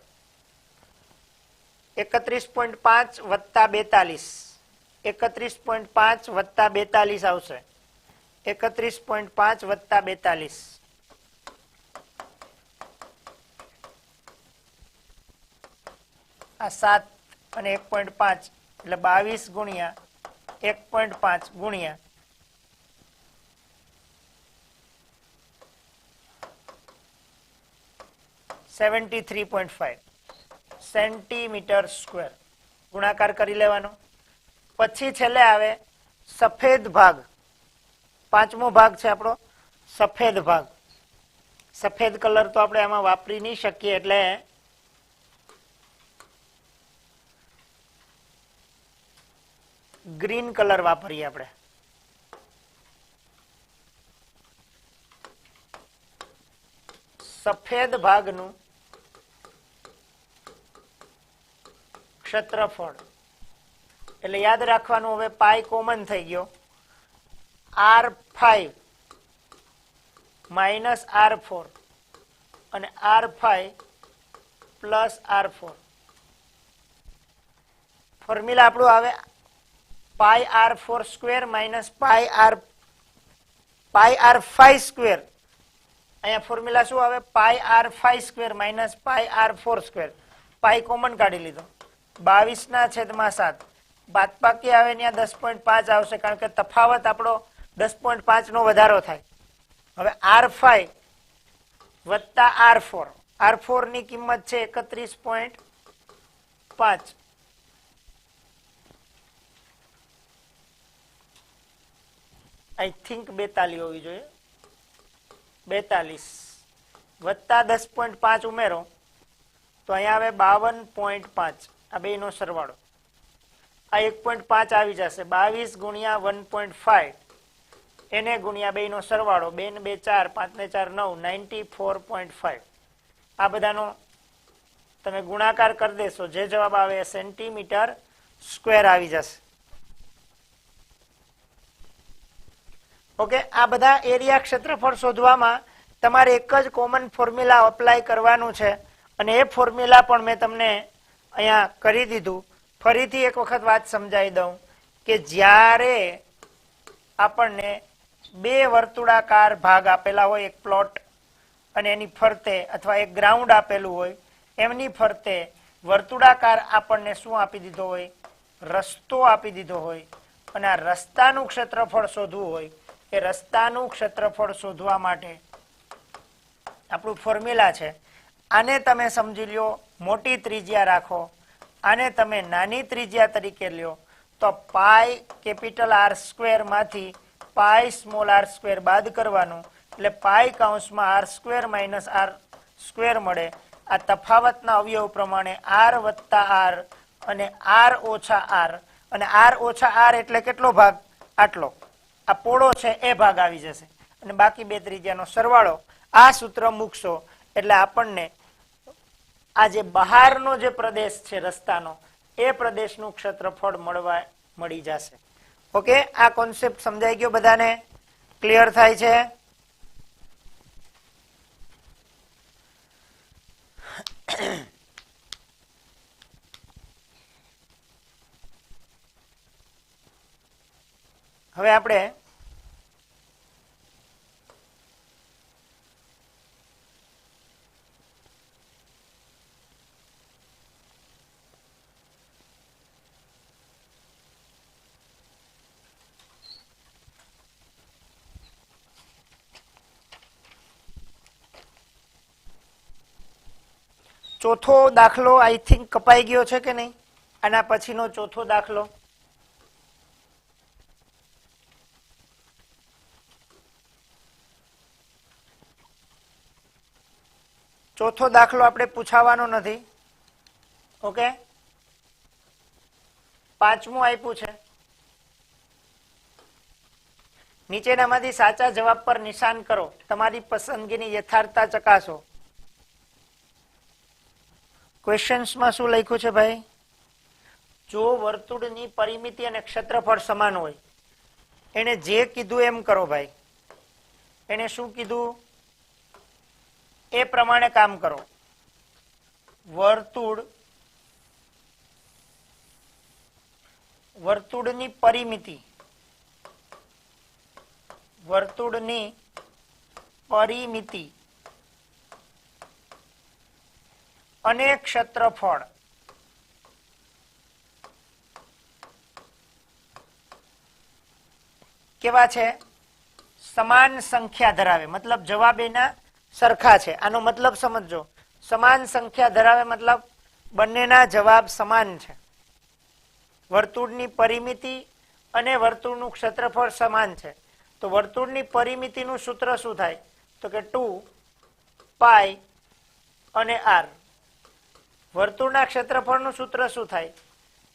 31.5 વત્તા 42. 31.5 વત્તા 42 આવશે. 31.5 વત્તા 42. આ 7 અને 1.5 એટલે 22 ગુણ્યા 1.5 ગુણ્યા 73.5 સેન્ટીમીટર સ્ક્વેર. ગુણાકાર કરી લેવાનો. પછી છેલ્લે આવે સફેદ ભાગ. પાંચમો ભાગ છે આપણો સફેદ ભાગ. સફેદ કલર તો આપણે આમાં વાપરી નહીં શકીએ, એટલે ગ્રીન કલર વાપરીએ આપણે. સફેદ ભાગનું ક્ષેત્રફળ એટલે યાદ રાખવાનું. હવે પાઈ કોમન થઈ ગયો. R5 માઇનસ R4 અને R5 પ્લસ R4. ફોર્મ્યુલા આપણું આવે pi R4 square minus pi R5 square. અહીંયા ફોર્મ્યુલા શું આવે? Pi R5 square minus pi R4 square. Pi common કાઢી લીધો. 22/7. બાદબાકી આવે ત્યાં 10.5 આવશે, કારણ કે તફાવત આપણો 10.5 નો વધારો થાય. હવે R5 વત્તા R4. R4 ની કિંમત છે 31.5. આઈ થિંક 42 હોવી જોઈએ. 42 વત્તા 10.5 ઉમેરો તો અહીંયા આવે 52.5. આ બે નો સરવાળો. આ 1.5 આવી જશે. 22 ગુણ્યા 1.5 એને ગુણ્યા 2 નો સરવાળો. 2 ને 2 4, 5 ને 4 9, 94.5. આ બધાનો તમે ગુણાકાર કરી દેશો, જે જવાબ આવે સેન્ટીમીટર સ્ક્વેર આવી જશે. ઓકે, આ બધા એરિયા ક્ષેત્રફળ શોધવામાં તમારે એક જ કોમન ફોર્મ્યુલા અપ્લાય કરવાનું છે, અને એ ફોર્મ્યુલા પણ મેં તમને અહીંયા કરી દીધું. ફરીથી એક વખત વાત સમજાવી દઉં કે જ્યારે આપણને બે વર્તુળાકાર ભાગ આપેલા હોય, એક પ્લોટ અને એની ફરતે, અથવા એક ગ્રાઉન્ડ આપેલું હોય, એમની ફરતે વર્તુળાકાર આપણને શું આપી દીધો હોય? રસ્તો આપી દીધો હોય, અને આ રસ્તાનું ક્ષેત્રફળ શોધવું હોય. એ રસ્તાનું ક્ષેત્રફળ શોધવા માટે આપણું ફોર્મ્યુલા છે. આને તમે સમજી લ્યો, મોટી ત્રિજ્યા રાખો, આને તમે નાની ત્રિજ્યા તરીકે લ્યો, તો પાઈ કેપિટલ R સ્ક્વેર માંથી પાઈ સ્મોલ r સ્ક્વેર બાદ કરવાનું, એટલે પાઈ કૌંસમાં R square minus R square મળે. આ તફાવતના અવયવ પ્રમાણે R વત્તા R અને R ઓછા R, અને R ઓછા R એટલે કેટલો ભાગ? આટલો. આ પોળો છે એ ભાગ આવી જશે, અને બાકી બે ત્રિજ્યાનો સરવાળો. આ સૂત્ર મૂકશો એટલે આપણને આ જે બહારનો જે પ્રદેશ છે રસ્તાનો, એ પ્રદેશનું ક્ષેત્રફળ મળી જશે. ઓકે, આ કોન્સેપ્ટ સમજાઈ ગયો બધાને? ક્લિયર થાય છે? હવે આપણે ચોથો દાખલો આઈ થિંક કપાઈ ગયો છે કે નહીં? આના પછીનો ચોથો દાખલો. ચોથો દાખલો આપણે પૂછાવાનો નથી. ઓકે, પાંચમું આપ્યું છે. નીચેનામાંથી સાચા જવાબ પર નિશાન કરો. તમારી પસંદગીની યથાર્થતા ચકાસો. ક્વેશ્ચન્સમાં શું લખ્યું છે ભાઈ? જો વર્તુળની પરિમિતિ અને ક્ષેત્રફળ સમાન હોય, એને જે કીધું એમ કરો ભાઈ. એને શું કીધું એ પ્રમાણે કામ કરો. વર્તુળની પરિમિતિ અને ક્ષેત્રફળ કેવા છે? સમાન સંખ્યા ધરાવે. મતલબ જવાબ એના સરખા છે. આનો મતલબ સમજો. સમાન સંખ્યા ધરાવે મતલબ બંનેના જવાબ સમાન છે. વર્તુળની પરિમિતિ અને વર્તુળનું ક્ષેત્રફળ સમાન છે. તો વર્તુળની પરિમિતિનું સૂત્ર શું થાય? તો કે 2 પાઈ અને R. વર્તુળના ક્ષેત્રફળનું સૂત્ર શું થાય?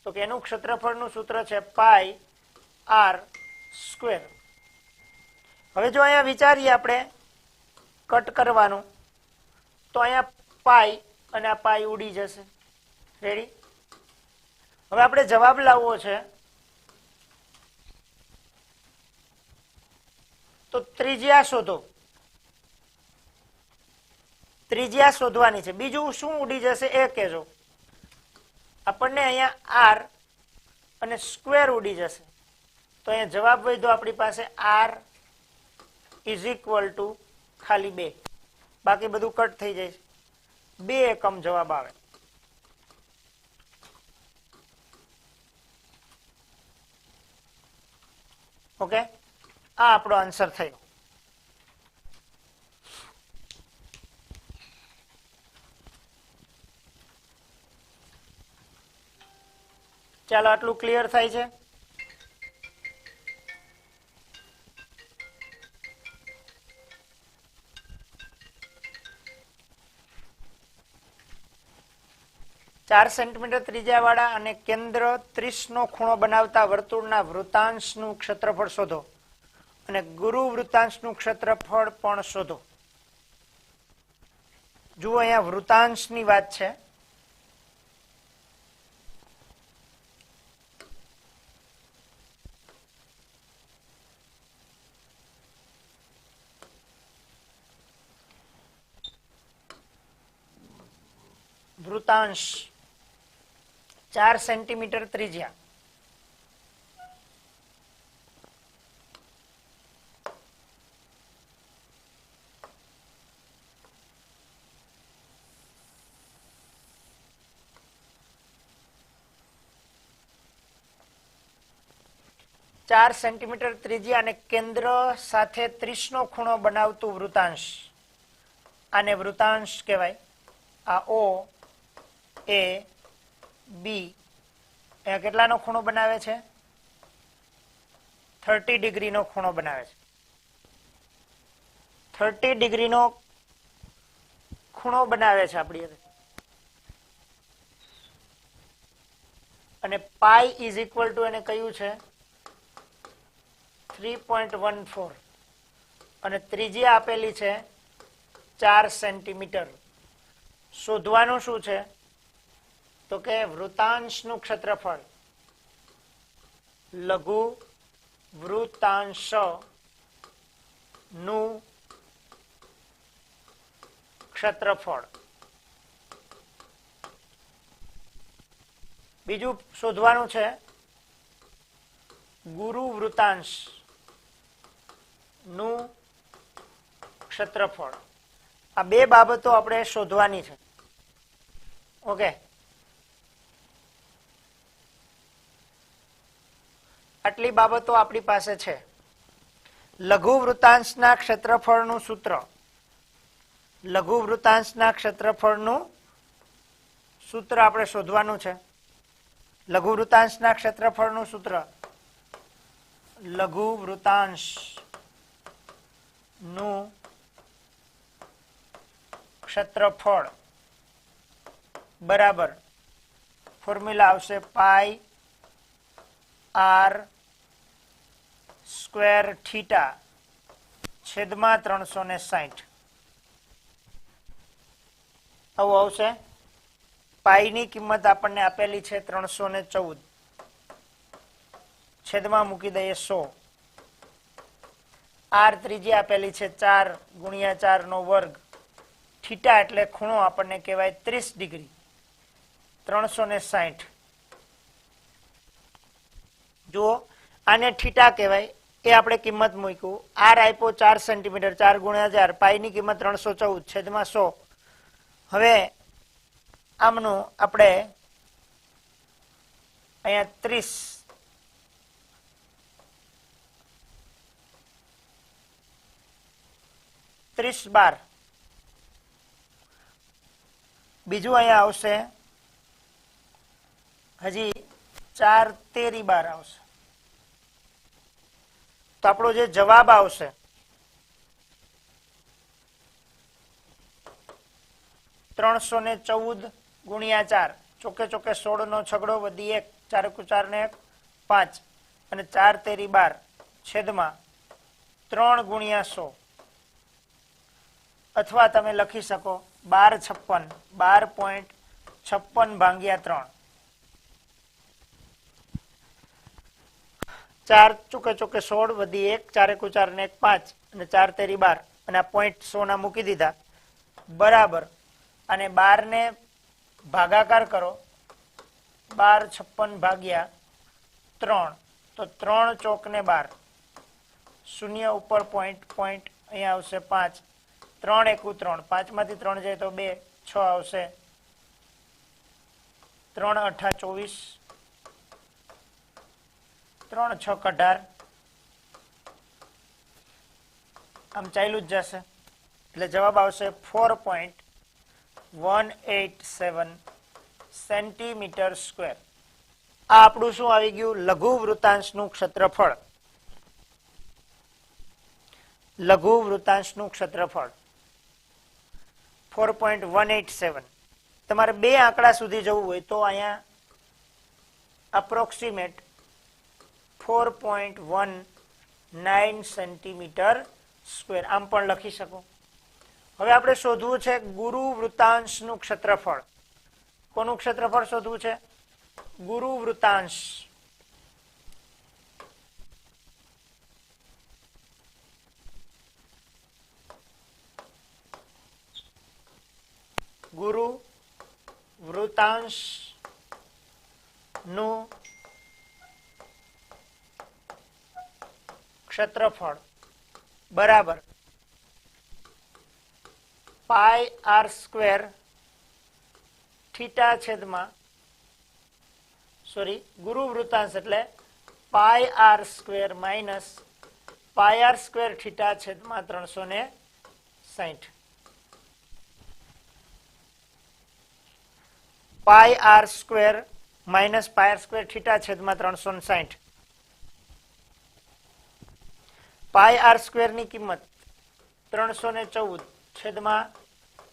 તો કે એનું ક્ષેત્રફળનું સૂત્ર છે પાઈ R સ્ક્વેર. હવે જો અહીંયા વિચારીએ આપણે કટ કરવાનું, તો અહીંયા પાઈ અને આ પાઈ ઉડી જશે. રેડી? હવે આપણે જવાબ લાવવો છે, તો ત્રિજ્યા શોધો. ત્રિજ્યા શોધવાની છે. બીજું શું ઉડી જશે એ કહેજો. આપણને અહીંયા આર અને સ્ક્વેર ઉડી જશે. તો અહીંયા જવાબ વધ્યો આપણી પાસે આર ઇઝ ઇક્વલ ટુ ખાલી 2. બાકી બધું કટ થઈ જાય છે. 2 એકમ જવાબ આવે. ઓકે, આ આપણો આન્સર થયો. ચાલો, આટલું ક્લિયર થાય છે. ચાર સેન્ટીમીટર ત્રિજ્યા વાળા અને કેન્દ્ર 30 નો ખૂણો બનાવતા વર્તુળના વૃતાંશનું ક્ષેત્રફળ શોધો અને ગુરુ વૃતાંશનું ક્ષેત્રફળ પણ શોધો. જુઓ, અહીંયા વૃતાંશની વાત છે. વૃતાંશ 4 સેન્ટીમીટર ત્રિજ્યા. ચાર સેન્ટીમીટર ત્રિજ્યા અને કેન્દ્ર સાથે 30 નો ખૂણો બનાવતું વૃતાંશ, આને વૃતાંશ કહેવાય. આ ઓ એ બી અહીંયા કેટલાનો ખૂણો બનાવે છે? 30 ડિગ્રીનો ખૂણો બનાવે છે. 30 ડિગ્રીનો ખૂણો બનાવે છે આપણી. અને પાઈ ઇઝ ઇક્વલ ટુ એને કહ્યું છે 3.14 અને ત્રિજ્યા આપેલી છે 4 સેન્ટીમીટર. શોધવાનું શું છે? તો કે વૃતાંશનું ક્ષેત્રફળ, લઘુ વૃતાંશ નું ક્ષેત્રફળ. બીજું શોધવાનું છે ગુરુ વૃતાંશ નું ક્ષેત્રફળ. આ બે બાબતો આપણે શોધવાની છે. ઓકે, આટલી બાબતો આપણી પાસે છે. લઘુ વૃતાંશના ક્ષેત્રફળનું સૂત્ર, લઘુ વૃતાંશના ક્ષેત્રફળનું સૂત્ર આપણે શોધવાનું છે. લઘુ વૃતાંશના ક્ષેત્રફળનું સૂત્ર, લઘુ વૃતાંશ નું ક્ષેત્રફળ બરાબર ફોર્મ્યુલા આવશે પાઈ આર સ્ક્વેર થીટા છેદમાં 360. આવું આવશે. પાઈની કિંમત આપણને આપેલી છે 314, છેદમાં મૂકી દઈએ 100. આર ત્રિજ્યા આપેલી છે 4 ગુણ્યા 4 નો વર્ગ. થીટા એટલે ખૂણો આપણને કહેવાય 30 ડિગ્રી. 360. જુઓ, આને થીટા કહેવાય, એ આપણે કિંમત મૂક્યું. આર આપ્યો 4 સેન્ટીમીટર, 4 ગુણ્યા 4, પાઈની કિંમત 314 છેદમાં 100. હવે આમનું આપણે અહીંયા 30 બાર. બીજું અહીંયા આવશે હજી 4 તેરી બાર આવશે. તો આપણો જે જવાબ આવશે $314 ગુણ્યા 4, ચોકે ચોકે 16 નો છગડો વધી 1, 4 × 4 ને 1 5 અને 4 તેરી 12 છેદમાં 3 ગુણ્યા 100. અથવા તમે લખી શકો 12.56, 12.56 ભાગ્યા 3. 4 ચોકે ચોકે 16 વધી 1, 4 × 4 ને 1 5 અને 4 તેરી 12 અને આ પોઈન્ટ 100 ના મૂકી દીધા. બરાબર અને 12 ને ભાગાકાર કરો 12 56 ભાગ્યા 3 તો 3 ચોક ને 12 શૂન્ય ઉપર પોઈન્ટ પોઈન્ટ અહીંયા આવશે 5 3 એકુ 3 5 માંથી 3 જાય તો 2 6 આવશે 3 8 24 3 6 18 આમ ચાલ્યું જ જશે એટલે જવાબ આવશે 4.187 સેન્ટીમીટર સ્ક્વેર. આ આપણું શું આવી ગયું? લઘુ વૃતાંશનું ક્ષેત્રફળ. લઘુ વૃતાંશનું ક્ષેત્રફળ 4.187. તમારે બે આંકડા સુધી જવું હોય તો અહીંયા અપ્રોક્સિમેટ 4.19 સેન્ટીમીટર સ્ક્વેર આમ પણ લખી શકો. હવે આપણે શોધવું છે ગુરુ વૃતાંશનું ક્ષેત્રફળ. કોનું ક્ષેત્રફળ શોધવું છે? ગુરુ વૃતાંશ. ગુરુ વૃતાંશ નું ક્ષેત્રફળ બરાબર પાઈ આર સ્ક્વેર થીટા છેદમાં ગુરુ વૃતાંશ એટલે pi R square minus pi R square theta છેદમાં 360. Pi R square minus pi R square theta છેદમાં 360. પાઈ આર સ્ક્વેર ની કિંમત 314 છેદમાં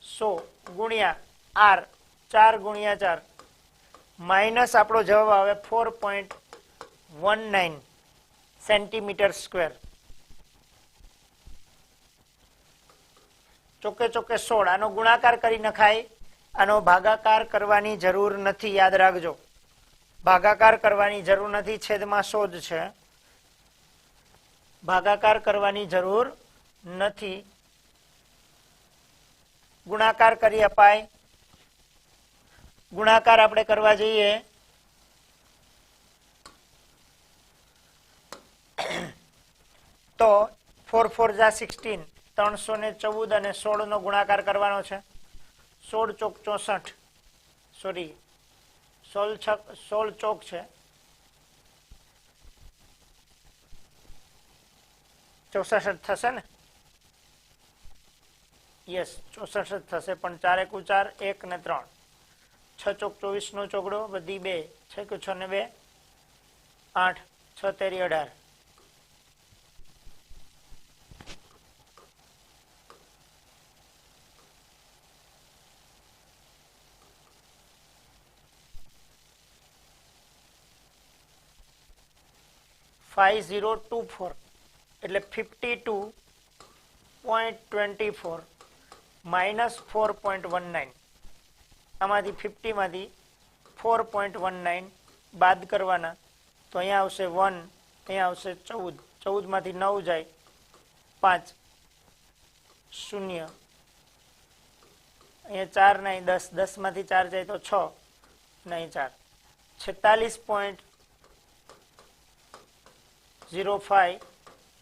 100 ગુણ્યા આર 4 ગુણ્યા 4 માઇનસ આપણો જવાબ આવે 4.19 સેન્ટીમીટર સ્ક્વેર. ચોકે ચોકે 16. આનો ગુણાકાર કરી નખાય, આનો ભાગાકાર કરવાની જરૂર નથી. યાદ રાખજો, ભાગાકાર કરવાની જરૂર નથી. છેદમાં 100 જ છે, ભાગાકાર કરવાની જરૂર નથી. ગુણાકાર કરી અપાય. ગુણાકાર આપણે કરવા જઈએ તો 4 4 જા 16 314 અને 16 નો ગુણાકાર કરવાનો છે. 16 ચોક 64 સોરી 16 ચોક છે 64 થશે ને? યસ 64 થશે, પણ 4 એકુ 4 1 ને 3 6 ચોક 24 નો ચોગડો બધી 2 6 એકુ 6 ને 2 8 6 તેરી 18. $5024 એટલે 52.24 માઇનસ 4.19. આમાંથી 50 માંથી 4.19 બાદ કરવાના તો અહીંયા આવશે 1, અહીંયા આવશે 14, 14 માંથી 9 જાય 5 0, અહીંયા 4 નહીં 10, 10 માંથી 4 જાય તો 6 નહીં 4, 46.05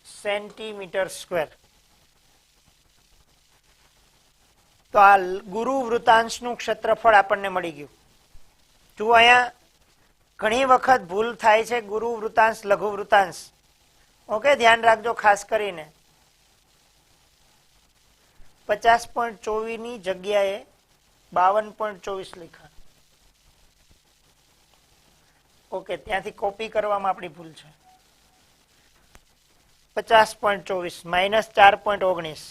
સેન્ટીમીટર સ્ક્વેર. તો આ ગુરુ વૃતાંશનું ક્ષેત્રફળ આપણને મળી ગયું. જુઓ અહીંયા ઘણી વખત ભૂલ થાય છે ગુરુ વૃતાંશ લઘુ વૃતાંશ. ઓકે, ધ્યાન રાખજો ખાસ કરીને. 50.24 ની જગ્યાએ 52.24 લખ્યા. ઓકે, ત્યાંથી કોપી કરવામાં આપણી ભૂલ છે. 50.24 માઇનસ 4.19.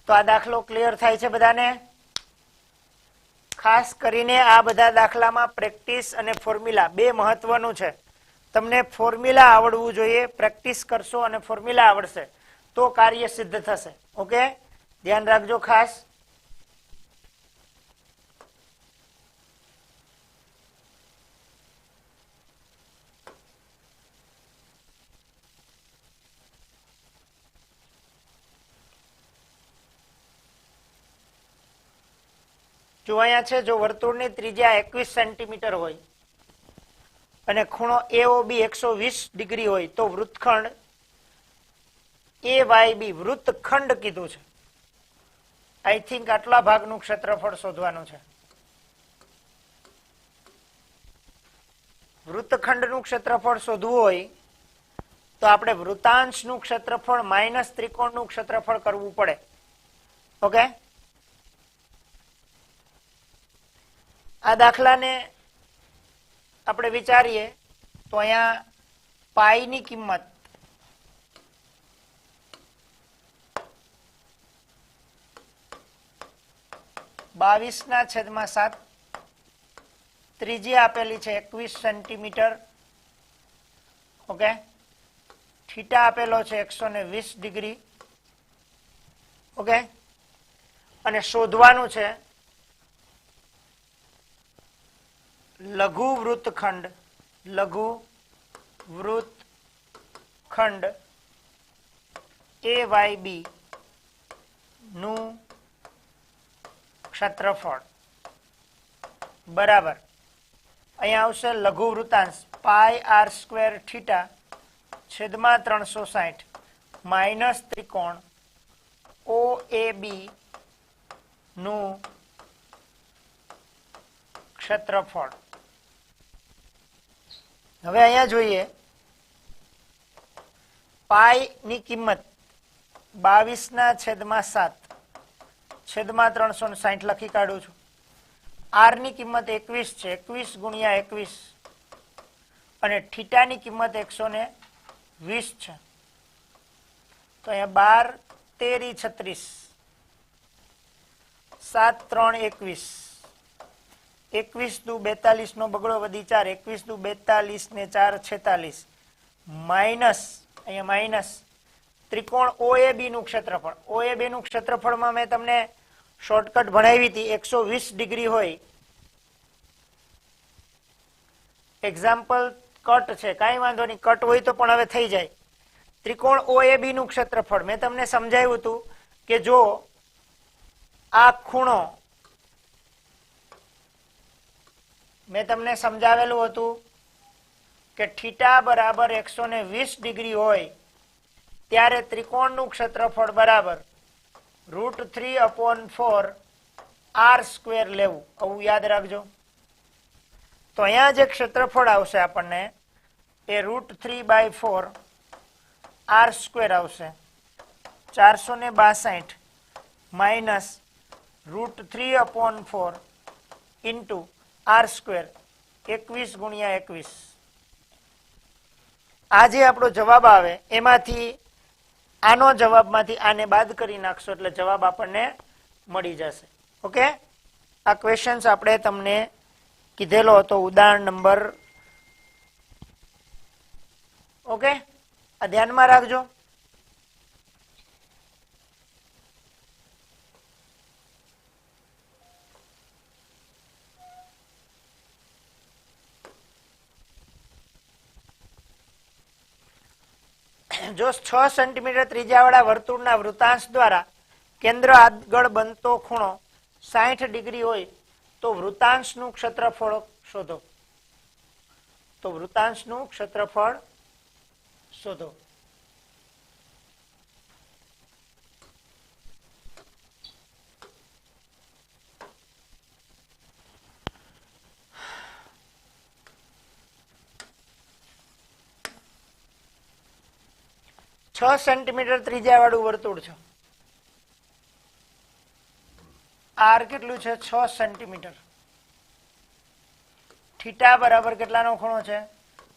તો આ દાખલો ક્લિયર થાય છે બધાને? ખાસ કરીને આ બધા દાખલામાં પ્રેક્ટિસ અને ફોર્મ્યુલા બે મહત્વનું છે. તમને ફોર્મ્યુલા આવડવું જોઈએ. પ્રેક્ટિસ કરશો અને ફોર્મ્યુલા આવડશે તો કાર્ય સિદ્ધ થશે. ઓકે, ધ્યાન રાખજો ખાસ. જો અહીંયા છે, જો વર્તુળની ત્રિજ્યા 21 સેન્ટીમીટર હોય અને ખૂણો AOB 120 ડિગ્રી હોય તો વૃત્તખંડ AYB વૃત્તખંડ કીધું છે. આઈ થિંક આટલા ભાગનું ક્ષેત્રફળ શોધવાનું છે. વૃત્તખંડનું ક્ષેત્રફળ શોધવું હોય તો આપણે વૃતાંશનું ક્ષેત્રફળ માઇનસ ત્રિકોણનું ક્ષેત્રફળ કરવું પડે. ઓકે, આ દાખલાને આપણે વિચારીએ તો અહીંયા પાઈની કિંમત 22/7, ત્રિજ્યા આપેલી છે 21 સેન્ટીમીટર. ઓકે, થીટા આપેલો છે 120 ડિગ્રી. ઓકે, અને શોધવાનું છે લઘુ વૃત્તખંડ AYB નું ક્ષેત્રફળ બરાબર અહીંયા આવશે લઘુ વૃતાંશ πr² છેદમાં 360 માઇનસ ત્રિકોણ OAB નું ક્ષેત્રફળ. હવે અહીંયા જોઈએ પાઈ ની કિંમત 22/7 છેદમાં 360 લખી કાઢું છું. આર ની કિંમત 21 છે, 21 ગુણ્યા 21 અને થીટા ની કિંમત 120 છે. તો અહીંયા 12 13 36 7 3 21 21 દુ 42 નો બગડો વધી 4 21 દુ 42 ને 4 46 માઇનસ અહીંયા માઇનસ ત્રિકોણ OAB નું ક્ષેત્રફળ. OAB નું ક્ષેત્રફળમાં મેં તમને શોર્ટકટ ભણાવી હતી 120 ડિગ્રી હોય. એક્ઝામ્પલ કટ છે, કાંઈ વાંધો નહીં, કટ હોય તો પણ હવે થઈ જાય. ત્રિકોણ OAB નું ક્ષેત્રફળ મેં તમને સમજાવ્યું હતું કે જો આ ખૂણો મેં તમને સમજાવેલું હતું કે થીટા બરાબર 120 ડિગ્રી હોય ત્યારે ત્રિકોણનું ક્ષેત્રફળ બરાબર √3/4 r² લેવું. આવું યાદ રાખજો. તો અહીંયા જે ક્ષેત્રફળ આવશે આપણને એ √3/4 r² આવશે 462 માઇનસ √3/4 ઇન્ટુ r², 21 ગુણ્યા 21. આ જે આપણો જવાબ આવે એમાંથી આનો જવાબમાંથી આને બાદ કરી નાખશો એટલે જવાબ આપણને મળી જશે. ઓકે, આ ક્વેશ્ચન્સ આપણે તમને કીધેલો હતો ઉદાહરણ નંબર. ઓકે, આ ધ્યાનમાં રાખજો. જો 6 સેન્ટીમીટર ત્રિજ્યાવાળા વર્તુળના વૃતાંશ દ્વારા કેન્દ્ર આગળ બનતો ખૂણો 60 ડિગ્રી હોય તો વૃતાંશનું ક્ષેત્રફળ શોધો. તો વૃતાંશનું ક્ષેત્રફળ શોધો. છ સેન્ટીમીટર ત્રિજ્યા વાળું વર્તુળ છે. આર કેટલું છે? 6 સેન્ટીમીટર. થીટા બરાબર કેટલાનો ખૂણો છે?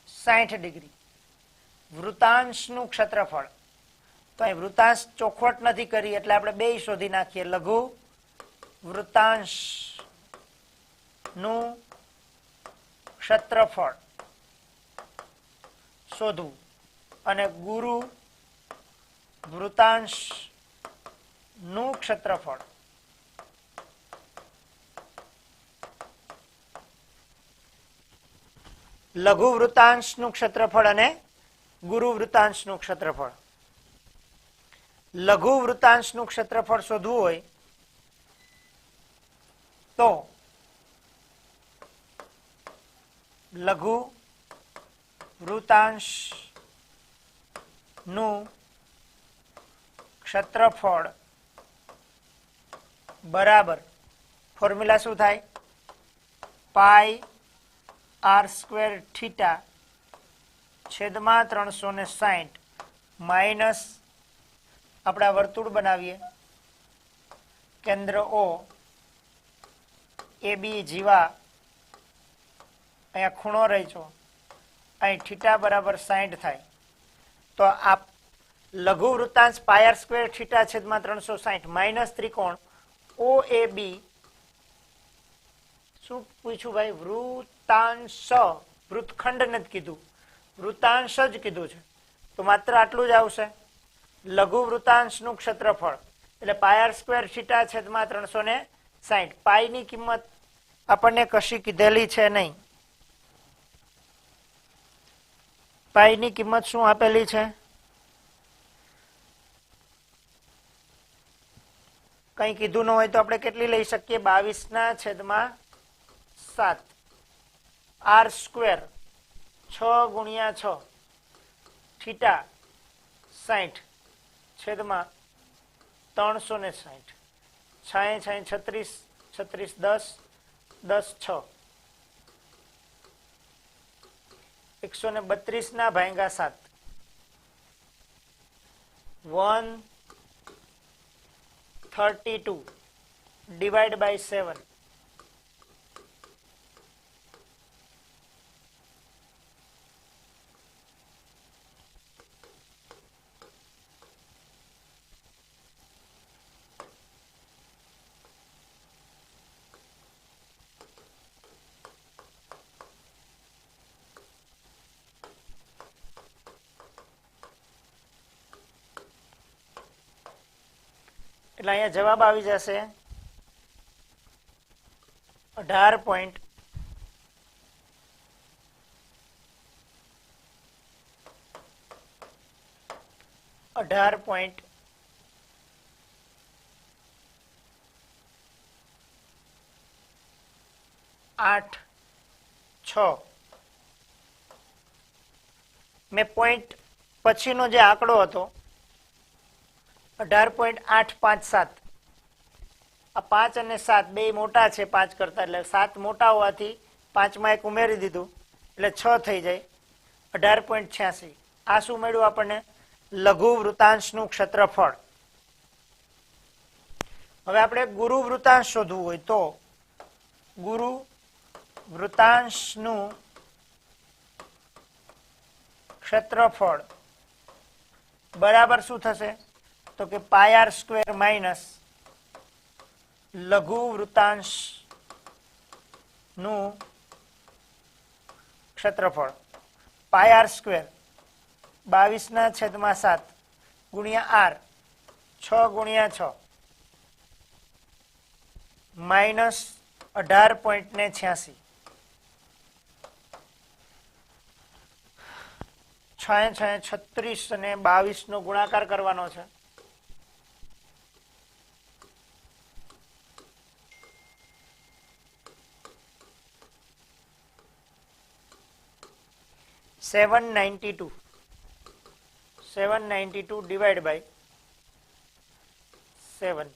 60 ડિગ્રી. વૃતાંશનું ક્ષેત્રફળ તો અહીં વૃતાંશ ચોખવટ નથી કરી એટલે આપણે બે શોધી નાખીએ. લઘુ વૃતાંશ નું ક્ષેત્રફળ શોધવું અને ગુરુ વૃતાંશ નું ક્ષેત્રફળ. લઘુ વૃતાંશ નું ક્ષેત્રફળ અને ગુરુ વૃતાંશ નું ક્ષેત્રફળ. લઘુ વૃતાંશ નું ક્ષેત્રફળ શોધવું હોય તો તો લઘુ વૃતાંશ નું ક્ષેત્રફળ બરાબર ફોર્મ્યુલા શું થાય? પાઈ આર સ્ક્વેર થીટા છેદમાં 360 માઇનસ આપણે વર્તુળ બનાવીએ, કેન્દ્ર ઓ એ બી જીવા, અહીંયા ખૂણો રહીશો, અહીં થીટા બરાબર 60 થાય. તો આ લઘુ વૃત્તાંશ પાય આર સ્ક્વેર થીટા છેદમાં 360 માઇનસ ત્રિકોણ ઓ એ બી, શું પૂછ્યું ભાઈ? વૃત્તાંશ, વૃત્તખંડ નથી કીધું, વૃત્તાંશ જ કીધું છે. તો માત્ર આટલું જ આવશે, લઘુ વૃત્તાંશ નું ક્ષેત્રફળ એટલે પાય આર સ્ક્વેર થીટા છેદમાં 360. પાઈ ની કિંમત આપણને કશી કીધેલી છે નહીં. પાઈ ની કિંમત શું આપેલી છે? કઈ કીધું ન હોય તો આપણે કેટલી લઈ શકીએ? 22/7 આર સ્ક્વેર 6 ગુણ્યા 6 થીટા 60 છેદમાં 360. 6 36 36 10 10 6 132 ના ભાગ્યા 7 132 ડિવાઈડ બાય 7. એટલે અહીંયા જવાબ આવી જશે 18.8 6. મેં પોઈન્ટ પછીનો જે આંકડો હતો 18.857, આ 5 અને 7 બે મોટા છે 5 કરતા, એટલે 7 મોટા હોવાથી 5 માં એક ઉમેરી દીધું એટલે 6 થઈ જાય. 18.86. આ શું મળ્યું આપણને? લઘુ વૃતાંશનું ક્ષેત્રફળ. હવે આપણે ગુરુ વૃતાંશ શોધવું હોય તો ગુરુ વૃતાંશનું ક્ષેત્રફળ બરાબર શું થશે? તો કે પાય આર સ્ક્વેર માઇનસ લઘુ વૃતાંશ નું ક્ષેત્રફળ. પાય આર સ્ક્વેર 22/7 ગુણ્યા આર 6 ગુણ્યા 6 માઇનસ 18.86. 6 36 અને 22 નો ગુણાકાર કરવાનો છે. 792 divided by 7.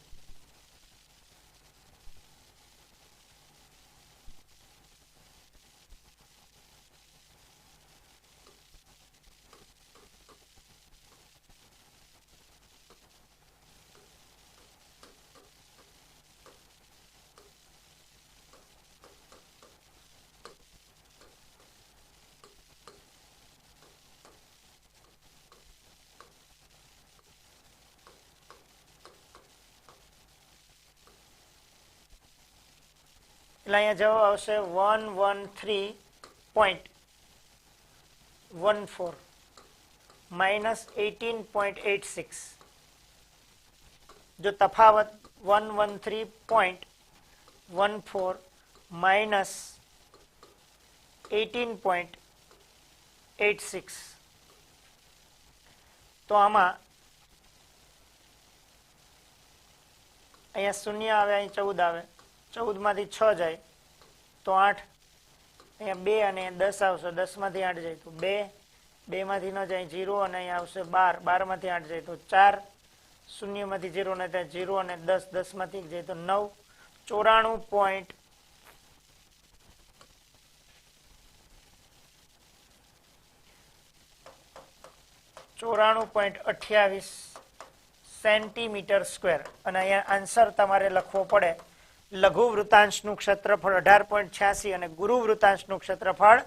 એટલે અહીંયા જવાબ આવશે 113.14 માઇનસ 18.86. જો તફાવત 113.14 માઇનસ 18.86, તો આમાં અહીંયા 0 આવે, અહીં 14 આવે, 14 માંથી 6 જાય તો 8, અહીંયા 2 અને 10 આવશે, 10 માંથી 8 જાય તો 2, 2 માંથી ન જાય 0 અને અહીંયા આવશે 12, 12 માંથી 8 જાય તો 4, 0 માંથી 0 ને ત્યાં 0 અને 10, 10 માંથી 1 જાય તો 9, 94.28 સેન્ટીમીટર સ્ક્વેર. અને અહીંયા આન્સર તમારે લખવો પડે, લઘુ વૃતાંશનું ક્ષેત્રફળ 18.86 અને ગુરુ વૃતાંશનું ક્ષેત્રફળ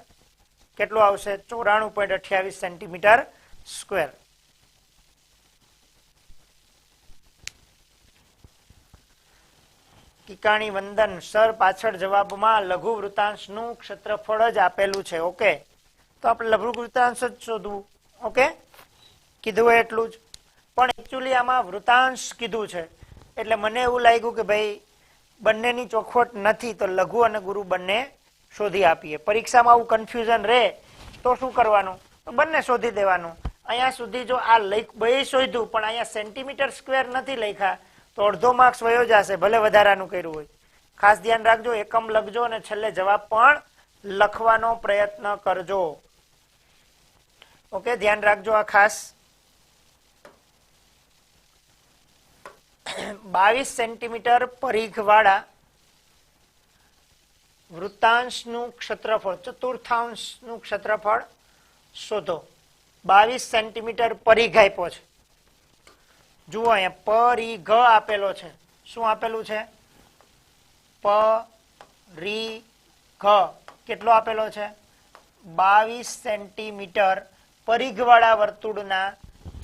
કેટલું આવશે? 94.28 સેન્ટીમીટર સ્ક્વેર. કિકાણી વંદન સર, પાછળ જવાબમાં લઘુ વૃતાંશનું ક્ષેત્રફળ જ આપેલું છે. ઓકે, તો આપણે લઘુ વૃતાંશ જ શોધવું. ઓકે, કીધું એટલું જ, પણ એકચ્યુઅલી આમાં વૃતાંશ કીધું છે એટલે મને એવું લાગ્યું કે ભાઈ બંનેની ચોખવટ નથી તો લઘુ અને ગુરુ બંને શોધી આપીએ. પરીક્ષામાં આવું કન્ફ્યુઝન રહે તો શું કરવાનું? તો બંને શોધી દેવાનું. અહીંયા સુધી જો આ બે શોધ્યું પણ અહીંયા સેન્ટીમીટર સ્ક્વેર નથી લખ્યા તો અડધો માર્ક્સ વયો જશે, ભલે વધારાનું કર્યું હોય. ખાસ ધ્યાન રાખજો, એકમ લખજો અને છેલ્લે જવાબ પણ લખવાનો પ્રયત્ન કરજો. ઓકે, ધ્યાન રાખજો આ ખાસ. 22 સેન્ટીમીટર પરિઘવાળા વૃત્તાંશનું ક્ષેત્રફળ, ચતુર્થાંશનું ક્ષેત્રફળ શોધો. 22 સેન્ટીમીટર પરિઘ આપ્યો છે. જુઓ અહીંયા પરિઘ આપેલો છે. શું આપેલું છે? પરિઘ કેટલો આપેલો છે? 22 સેન્ટીમીટર પરિઘવાળા વર્તુળના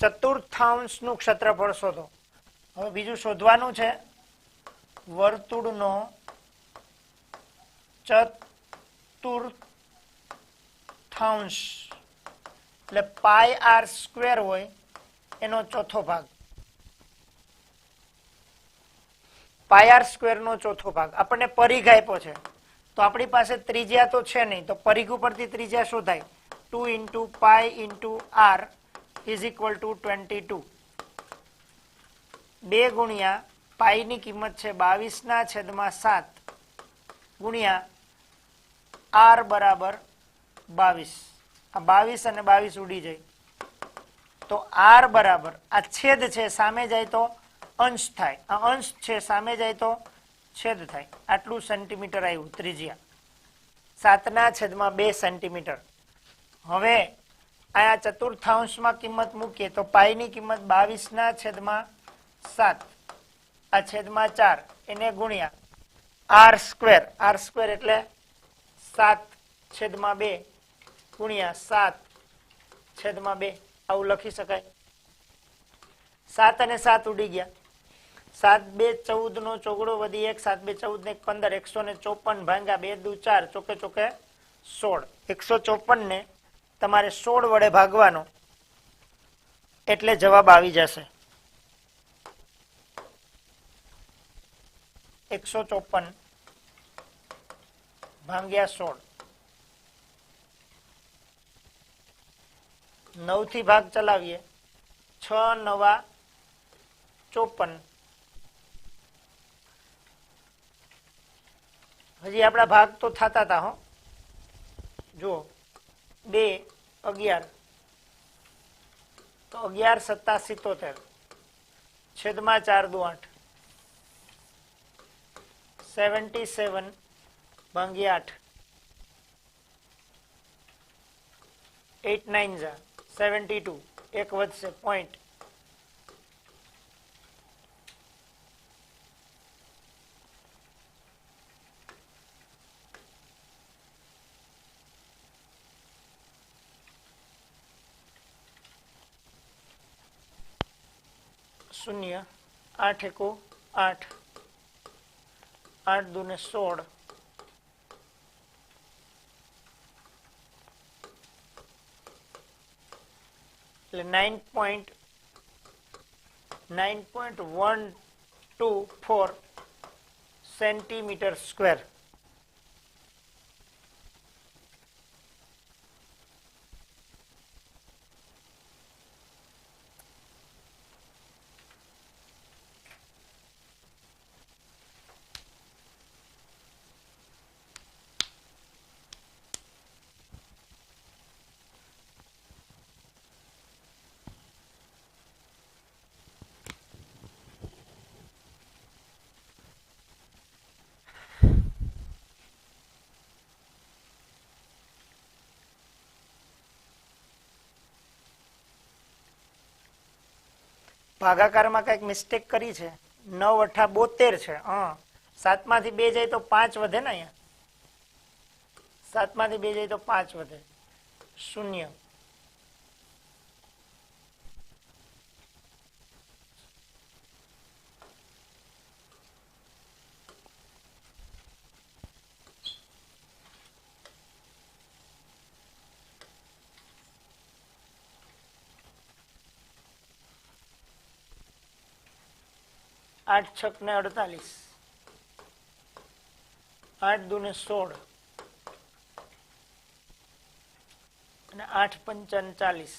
ચતુર્થાંશનું ક્ષેત્રફળ શોધો. હવે બીજું શોધવાનું છે વર્તુળનો ચતુર્થાંશ, એટલે પાઈ આર સ્ક્વેર હોય એનો ચોથો ભાગ. પાઈ આર સ્ક્વેર નો ચોથો ભાગ. આપણને પરિઘ આપ્યો છે તો આપણી પાસે ત્રિજ્યા તો છે નહીં, તો પરિઘ ઉપરથી ત્રિજ્યા શોધાય. 2 into pi into r is equal to 22. 2 ગુણ્યા પાઈ ની કિંમત છે 22/7 ગુણ્યા r બરાબર 22. આ 22 અને 22 ઉડી જાય તો r બરાબર, આ છેદ છે સામે જાય તો અંશ થાય, આ અંશ છે સામે જાય તો છેદ થાય. આટલું સેન્ટીમીટર આવ્યું ત્રિજ્યા, 7/2 સેન્ટીમીટર. હવે આ ચતુર્થાંશમાં કિંમત મૂકીએ તો પાઈ ની કિંમત 22/7, આ છેદમાં 4, એને ગુણ્યા r સ્ક્વેર. r સ્ક્વેર એટલે 7/2 ગુણ્યા 7/2. આવું લખી શકાય. 7 અને 7 ઉડી ગયા. 7 2 14 નો ચોગડો વધી 1, 7 2 14 ને 15, 154 ભાગ્યા 2 દુ 4, ચોકે ચોકે 16. 154 ને તમારે 16 વડે ભાગવાનો એટલે જવાબ આવી જશે 154 ભાગ્યા 16. 9 થી ભાગ ચલાવીએ, 6 9 54. હજી આપણા ભાગ તો થતા હતા. હો, જુઓ 2 11 તો 11 7 77 છેદમાં 4 દુ 8, 77 ભાગ્યા 8, 8 9 જા 72, એક વધશે પોઈન્ટ. શૂન્ય, 8 એકુ 8, 8 દુને 16, એટલે 9.124 સેન્ટીમીટર સ્ક્વેર. ભાગાકારમાં કઈક મિસ્ટેક કરી છે. 9 × 8 = 72 છે. 7 માંથી 2 જાય તો 5 વધે ને. અહીંયા 7 માંથી 2 જાય તો 5 વધે. 0. आठ छक ने 48, 8 दूने 16 અને 8 पंचा 40.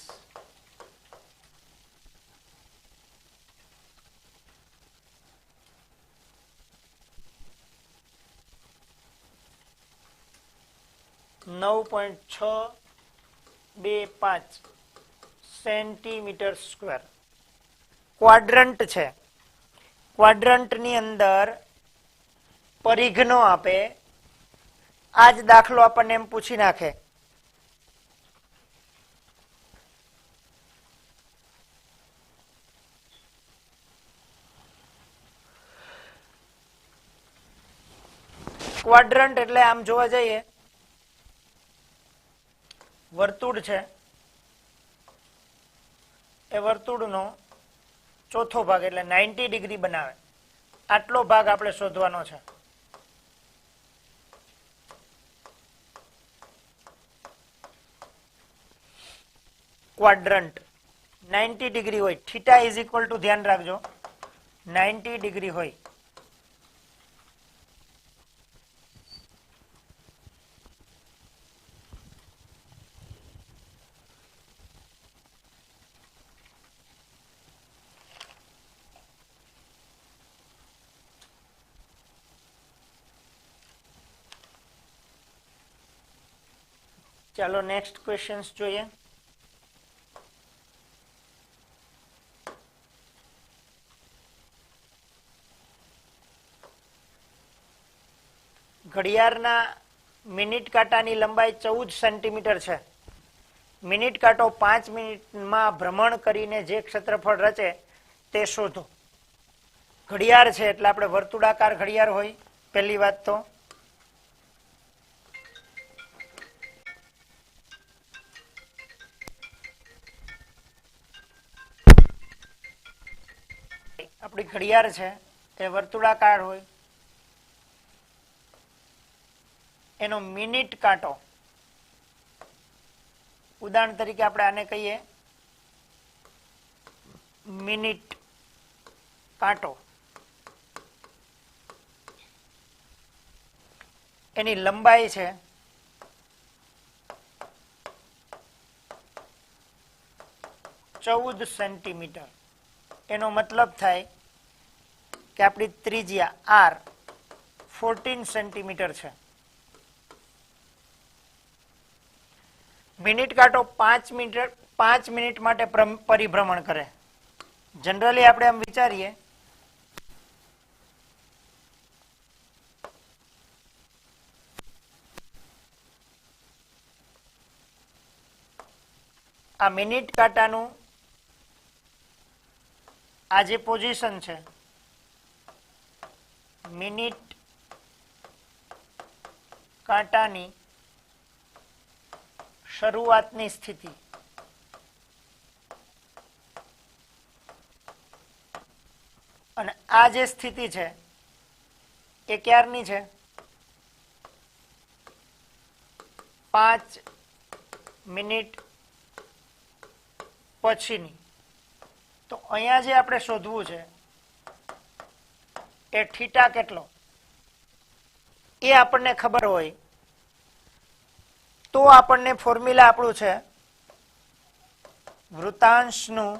(9.625 સેન્ટીમીટર સ્ક્વેર ક્વાડ્રન્ટ છે. ક્વાડ્રન્ટ ની અંદર પરિઘ નો આપે. આજ દાખલો આપણને એમ પૂછી નાખે ક્વાડ્રન્ટ એટલે આમ જોવા જઈએ વર્તુળ છે. એ વર્તુળનો ચોથો ભાગ એટલે 90 ડિગ્રી બનાવે. આટલો ભાગ આપણે શોધવાનો છે. ક્વાડ્રન્ટ 90 ડિગ્રી હોય. થીટા ઇઝ ઇક્વલ ટુ, ધ્યાન રાખજો, 90 ડિગ્રી હોય. ચાલો નેક્સ્ટ ક્વેશ્ચન્સ જોઈએ. ઘડિયાળના મિનિટ કાંટાની લંબાઈ 14 સેન્ટીમીટર છે. મિનિટ કાંટો 5 મિનિટમાં ભ્રમણ કરીને જે ક્ષેત્રફળ રચે તે શોધો. ઘડિયાળ છે એટલે આપણે વર્તુળાકાર ઘડિયાળ હોય. પહેલી વાત તો આપણી ઘડિયાળ છે તે વર્તુળાકાર હોય. એનો મિનિટ કાંટો, ઉદાહરણ તરીકે આપણે આને કહીએ મિનિટ કાંટો. એની લંબાઈ છે 14 સેન્ટીમીટર. એનો મતલબ થાય કે આપણી ત્રિજ્યા r 14 સેન્ટીમીટર છે. મિનિટ કાંટો 5 મિનિટ માટે પરિભ્રમણ કરે. જનરલી આપણે આમ વિચારીએ આ મિનિટ કાંટાનું આ જે પોઝિશન છે, મિનિટ કાંટાની શરૂઆતની સ્થિતિ અને આ જે સ્થિતિ છે એ ક્યારની છે? 5 મિનિટ પછીની. તો અહીંયા જે આપણે શોધવું છે એ થીટા કેટલો એ આપણને ખબર હોય તો આપણને ફોર્મ્યુલા આપણું છે વૃતાંશનું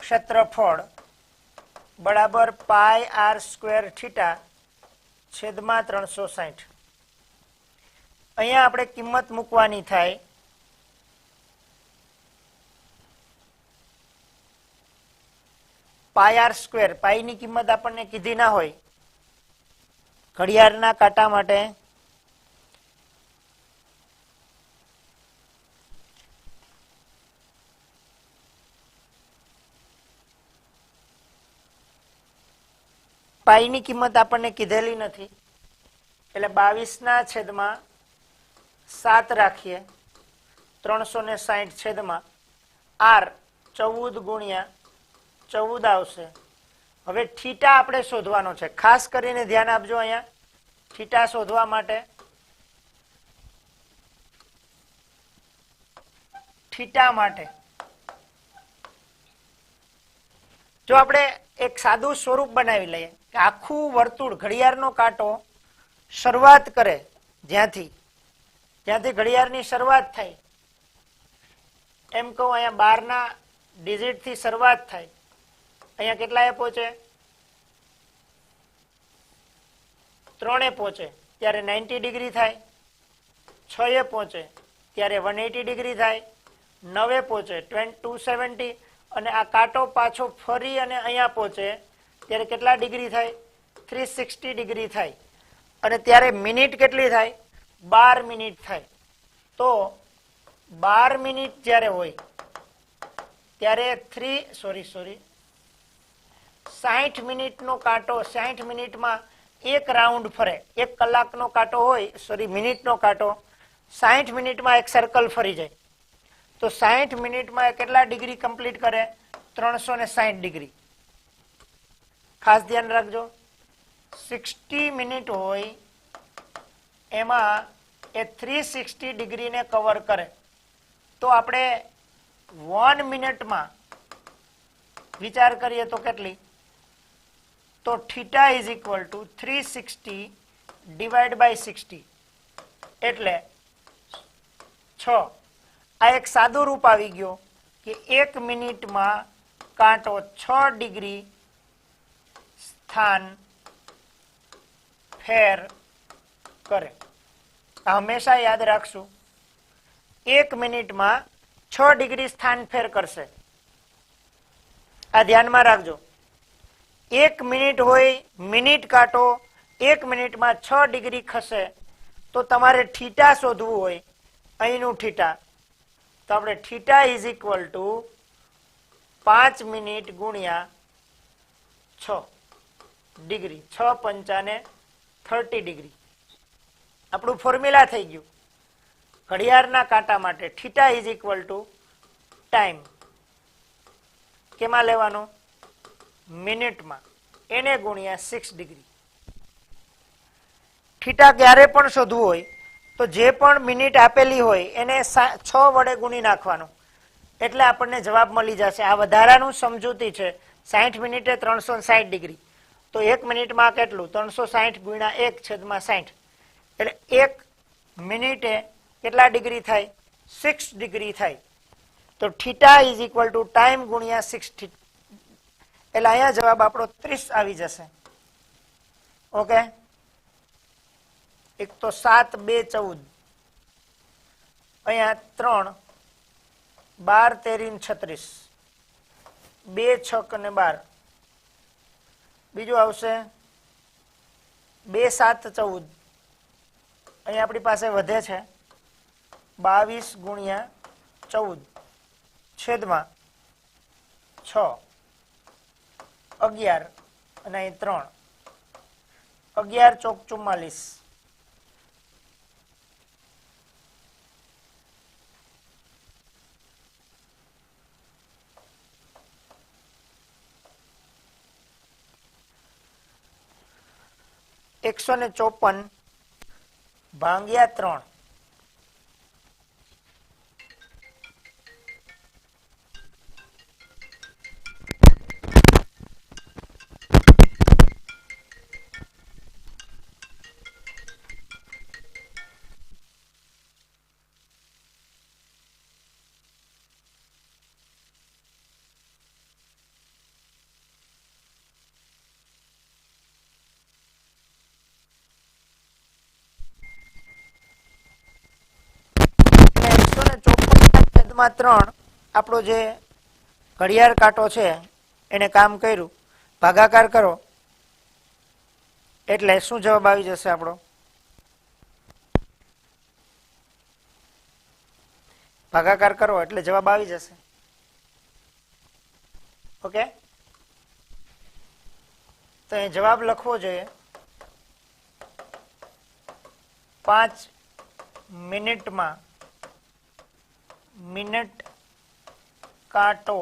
ક્ષેત્રફળ બરાબર πr² થીટા છેદમાં 360. અહીંયા આપણે કિંમત મૂકવાની થાય πr². પાઈની કિંમત આપણને કીધી ના હોય. ઘડિયાળના કાંટા માટે પાઈની કિંમત આપણને કીધેલી નથી એટલે 22/7 રાખીએ 360 છેદમાં r 14 ગુણ્યા 14 આવશે. હવે થીટા આપણે શોધવાનો છે, ખાસ કરીને ધ્યાન આપજો. અહીંયા થીટા શોધવા માટે જો આપણે એક સાદું સ્વરૂપ બનાવી લઈએ કે આખું વર્તુળ ઘડિયાળનો કાંટો શરૂઆત કરે જ્યાંથી ઘડિયાળની શરૂઆત થાય એમ કહું, અહીંયા 12ના ડિજિટ થી શરૂઆત થાય, અહીંયા કેટલાએ પહોંચે 3 પહોંચે ત્યારે 90 ડિગ્રી થાય, 6 પહોંચે ત્યારે 180 ડિગ્રી થાય, 9 પહોંચે 270 અને આ કાંટો પાછો ફરી અને અહીંયા પહોંચે ત્યારે કેટલા ડિગ્રી થાય 360 ડિગ્રી થાય અને ત્યારે મિનિટ કેટલી થાય 12 મિનિટ થાય. તો 12 મિનિટ જ્યારે હોય ત્યારે 60 મિનિટનો કાંટો 60 મિનિટમાં એક રાઉન્ડ ફરે. 1 કલાકનો કાંટો હોય મિનિટનો કાંટો 60 મિનિટમાં એક સર્કલ ફરી જાય. તો 60 મિનિટમાં કેટલા ડિગ્રી કમ્પ્લીટ કરે 360 ડિગ્રી. ખાસ ધ્યાન રાખજો, 60 મિનિટ હોય એમાં એ 360 ડિગ્રીને કવર કરે. તો આપણે 1 મિનિટમાં વિચાર કરીએ તો કેટલી, તો theta is equal to 360 divide by 60 એટલે 6. આ એક સાદું રૂપ આવી ગયો કે 1 મિનિટમાં કાંટો 6 ડિગ્રી સ્થાન ફેર કરે. હંમેશા યાદ રાખશું, 1 મિનિટમાં 6 ડિગ્રી સ્થાન ફેર કરશે. આ ધ્યાનમાં રાખજો. 1 મિનિટ હોય, મિનિટ કાંટો 1 મિનિટમાં 6 ડિગ્રી ખસે તો તમારે થીટા શોધવું હોય, અહીંનું થીટા, તો આપણે theta is equal two 5 minute ગુણ્યા 6 ડિગ્રી, 6 પંચાને 30 ડિગ્રી. આપણું ફોર્મ્યુલા થઈ ગયું ઘડિયાળના કાંટા માટે. Theta is equal to time કેમાં લેવાનું મિનિટમાં, એને ગુણ્યા 6 ડિગ્રી. થીટા ક્યારે પણ શોધવું હોય તો જે પણ મિનિટ આપેલી હોય એને 6 વડે ગુણી નાખવાનું એટલે આપણને જવાબ મળી જશે. આ વધારાનું સમજૂતી છે. 60 મિનિટે 360 ડિગ્રી, તો 1 મિનિટમાં કેટલું 360 ગુણ્યા 1/60 એટલે 1 મિનિટે કેટલા ડિગ્રી થાય 6 ડિગ્રી થાય. તો theta is equal to time ગુણ્યા 6 એટલે અહીંયા જવાબ આપણો 30 આવી જશે. ઓકે, એક તો 7 2 14, અહીંયા 3 12 13 36, 2 6 અને 12, બીજું આવશે 2 7 14, અહીંયા આપણી પાસે વધે છે 22 ગુણ્યા 14 છેદમાં 6 11 અને અહીં 3, 11 ચોક 44, (154) ભાંગ્યા 3. માં 3 આપણો જે ઘડિયાળ કાંટો છે એને કામ કર્યું, ભાગાકાર કરો એટલે શું જવાબ આવી જશે આપણો? ભાગાકાર કરો એટલે જવાબ આવી જશે. ઓકે, તો એ જવાબ લખવો જોઈએ 5 મિનિટમાં મિનિટ કાંટો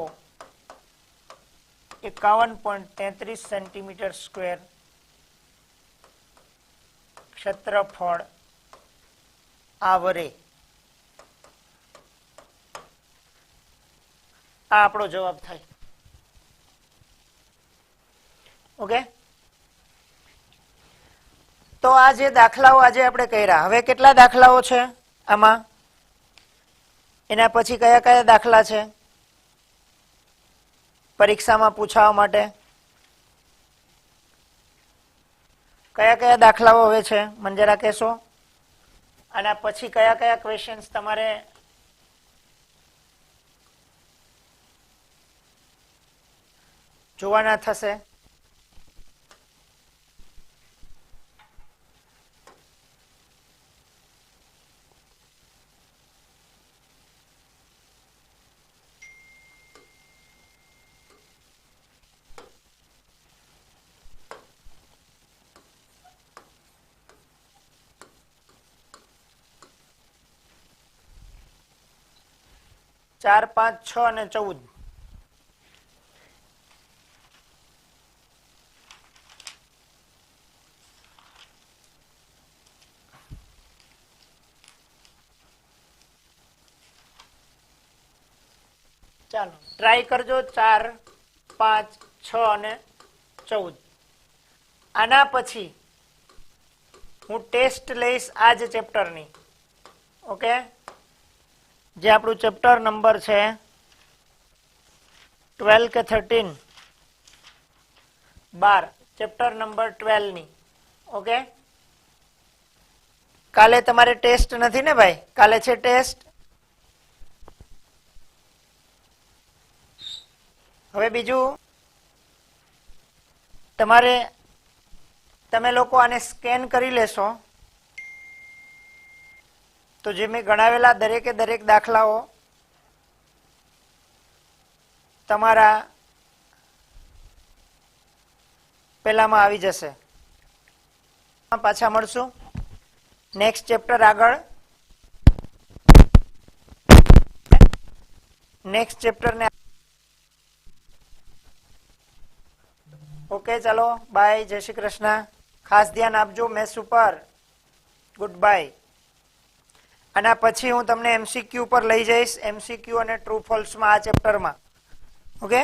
51.33 સેન્ટીમીટર સ્ક્વેર ક્ષેત્રફળ આવરે. આ આપણો જવાબ થાય. ઓકે, તો આ જે દાખલાઓ આજે આપણે કર્યા, હવે કેટલા દાખલાઓ છે આમાં, એના પછી કયા કયા દાખલા છે પરીક્ષામાં પૂછવા માટે, કયા કયા દાખલાઓ હવે છે મને જરા કહેશો, આના પછી કયા કયા ક્વેશ્ચન્સ તમારે જોવાના થશે. ચાર, 5, 6 અને 14. ચાલો ટ્રાય કરજો 4, 5, 6 અને 14. આના પછી હું ટેસ્ટ લઈશ આ જ ચેપ્ટરની. ઓકે, જે આપણું ચેપ્ટર નંબર છે 12 કે 13, 12, ચેપ્ટર નંબર 12 ની. ઓકે, કાલે તમારે ટેસ્ટ નથી ને ભાઈ? કાલે છે ટેસ્ટ. હવે બીજું, તમે લોકો આને સ્કેન કરી લેશો તો જે મેં ગણાવેલા દરેકે દરેક દાખલાઓ તમારા પેલામાં આવી જશે. પાછા મળશું નેક્સ્ટ ચેપ્ટર આગળ. નેક્સ્ટ ચેપ્ટર ને ઓકે, ચાલો બાય, જય શ્રી કૃષ્ણ. ખાસ ધ્યાન આપજો મેથ્સ ઉપર. Good bye. આના પછી હું તમને MCQ પર લઈ જઈશ, MCQ અને ટ્રુ ફોલ્સમાં આ ચેપ્ટરમાં. ઓકે.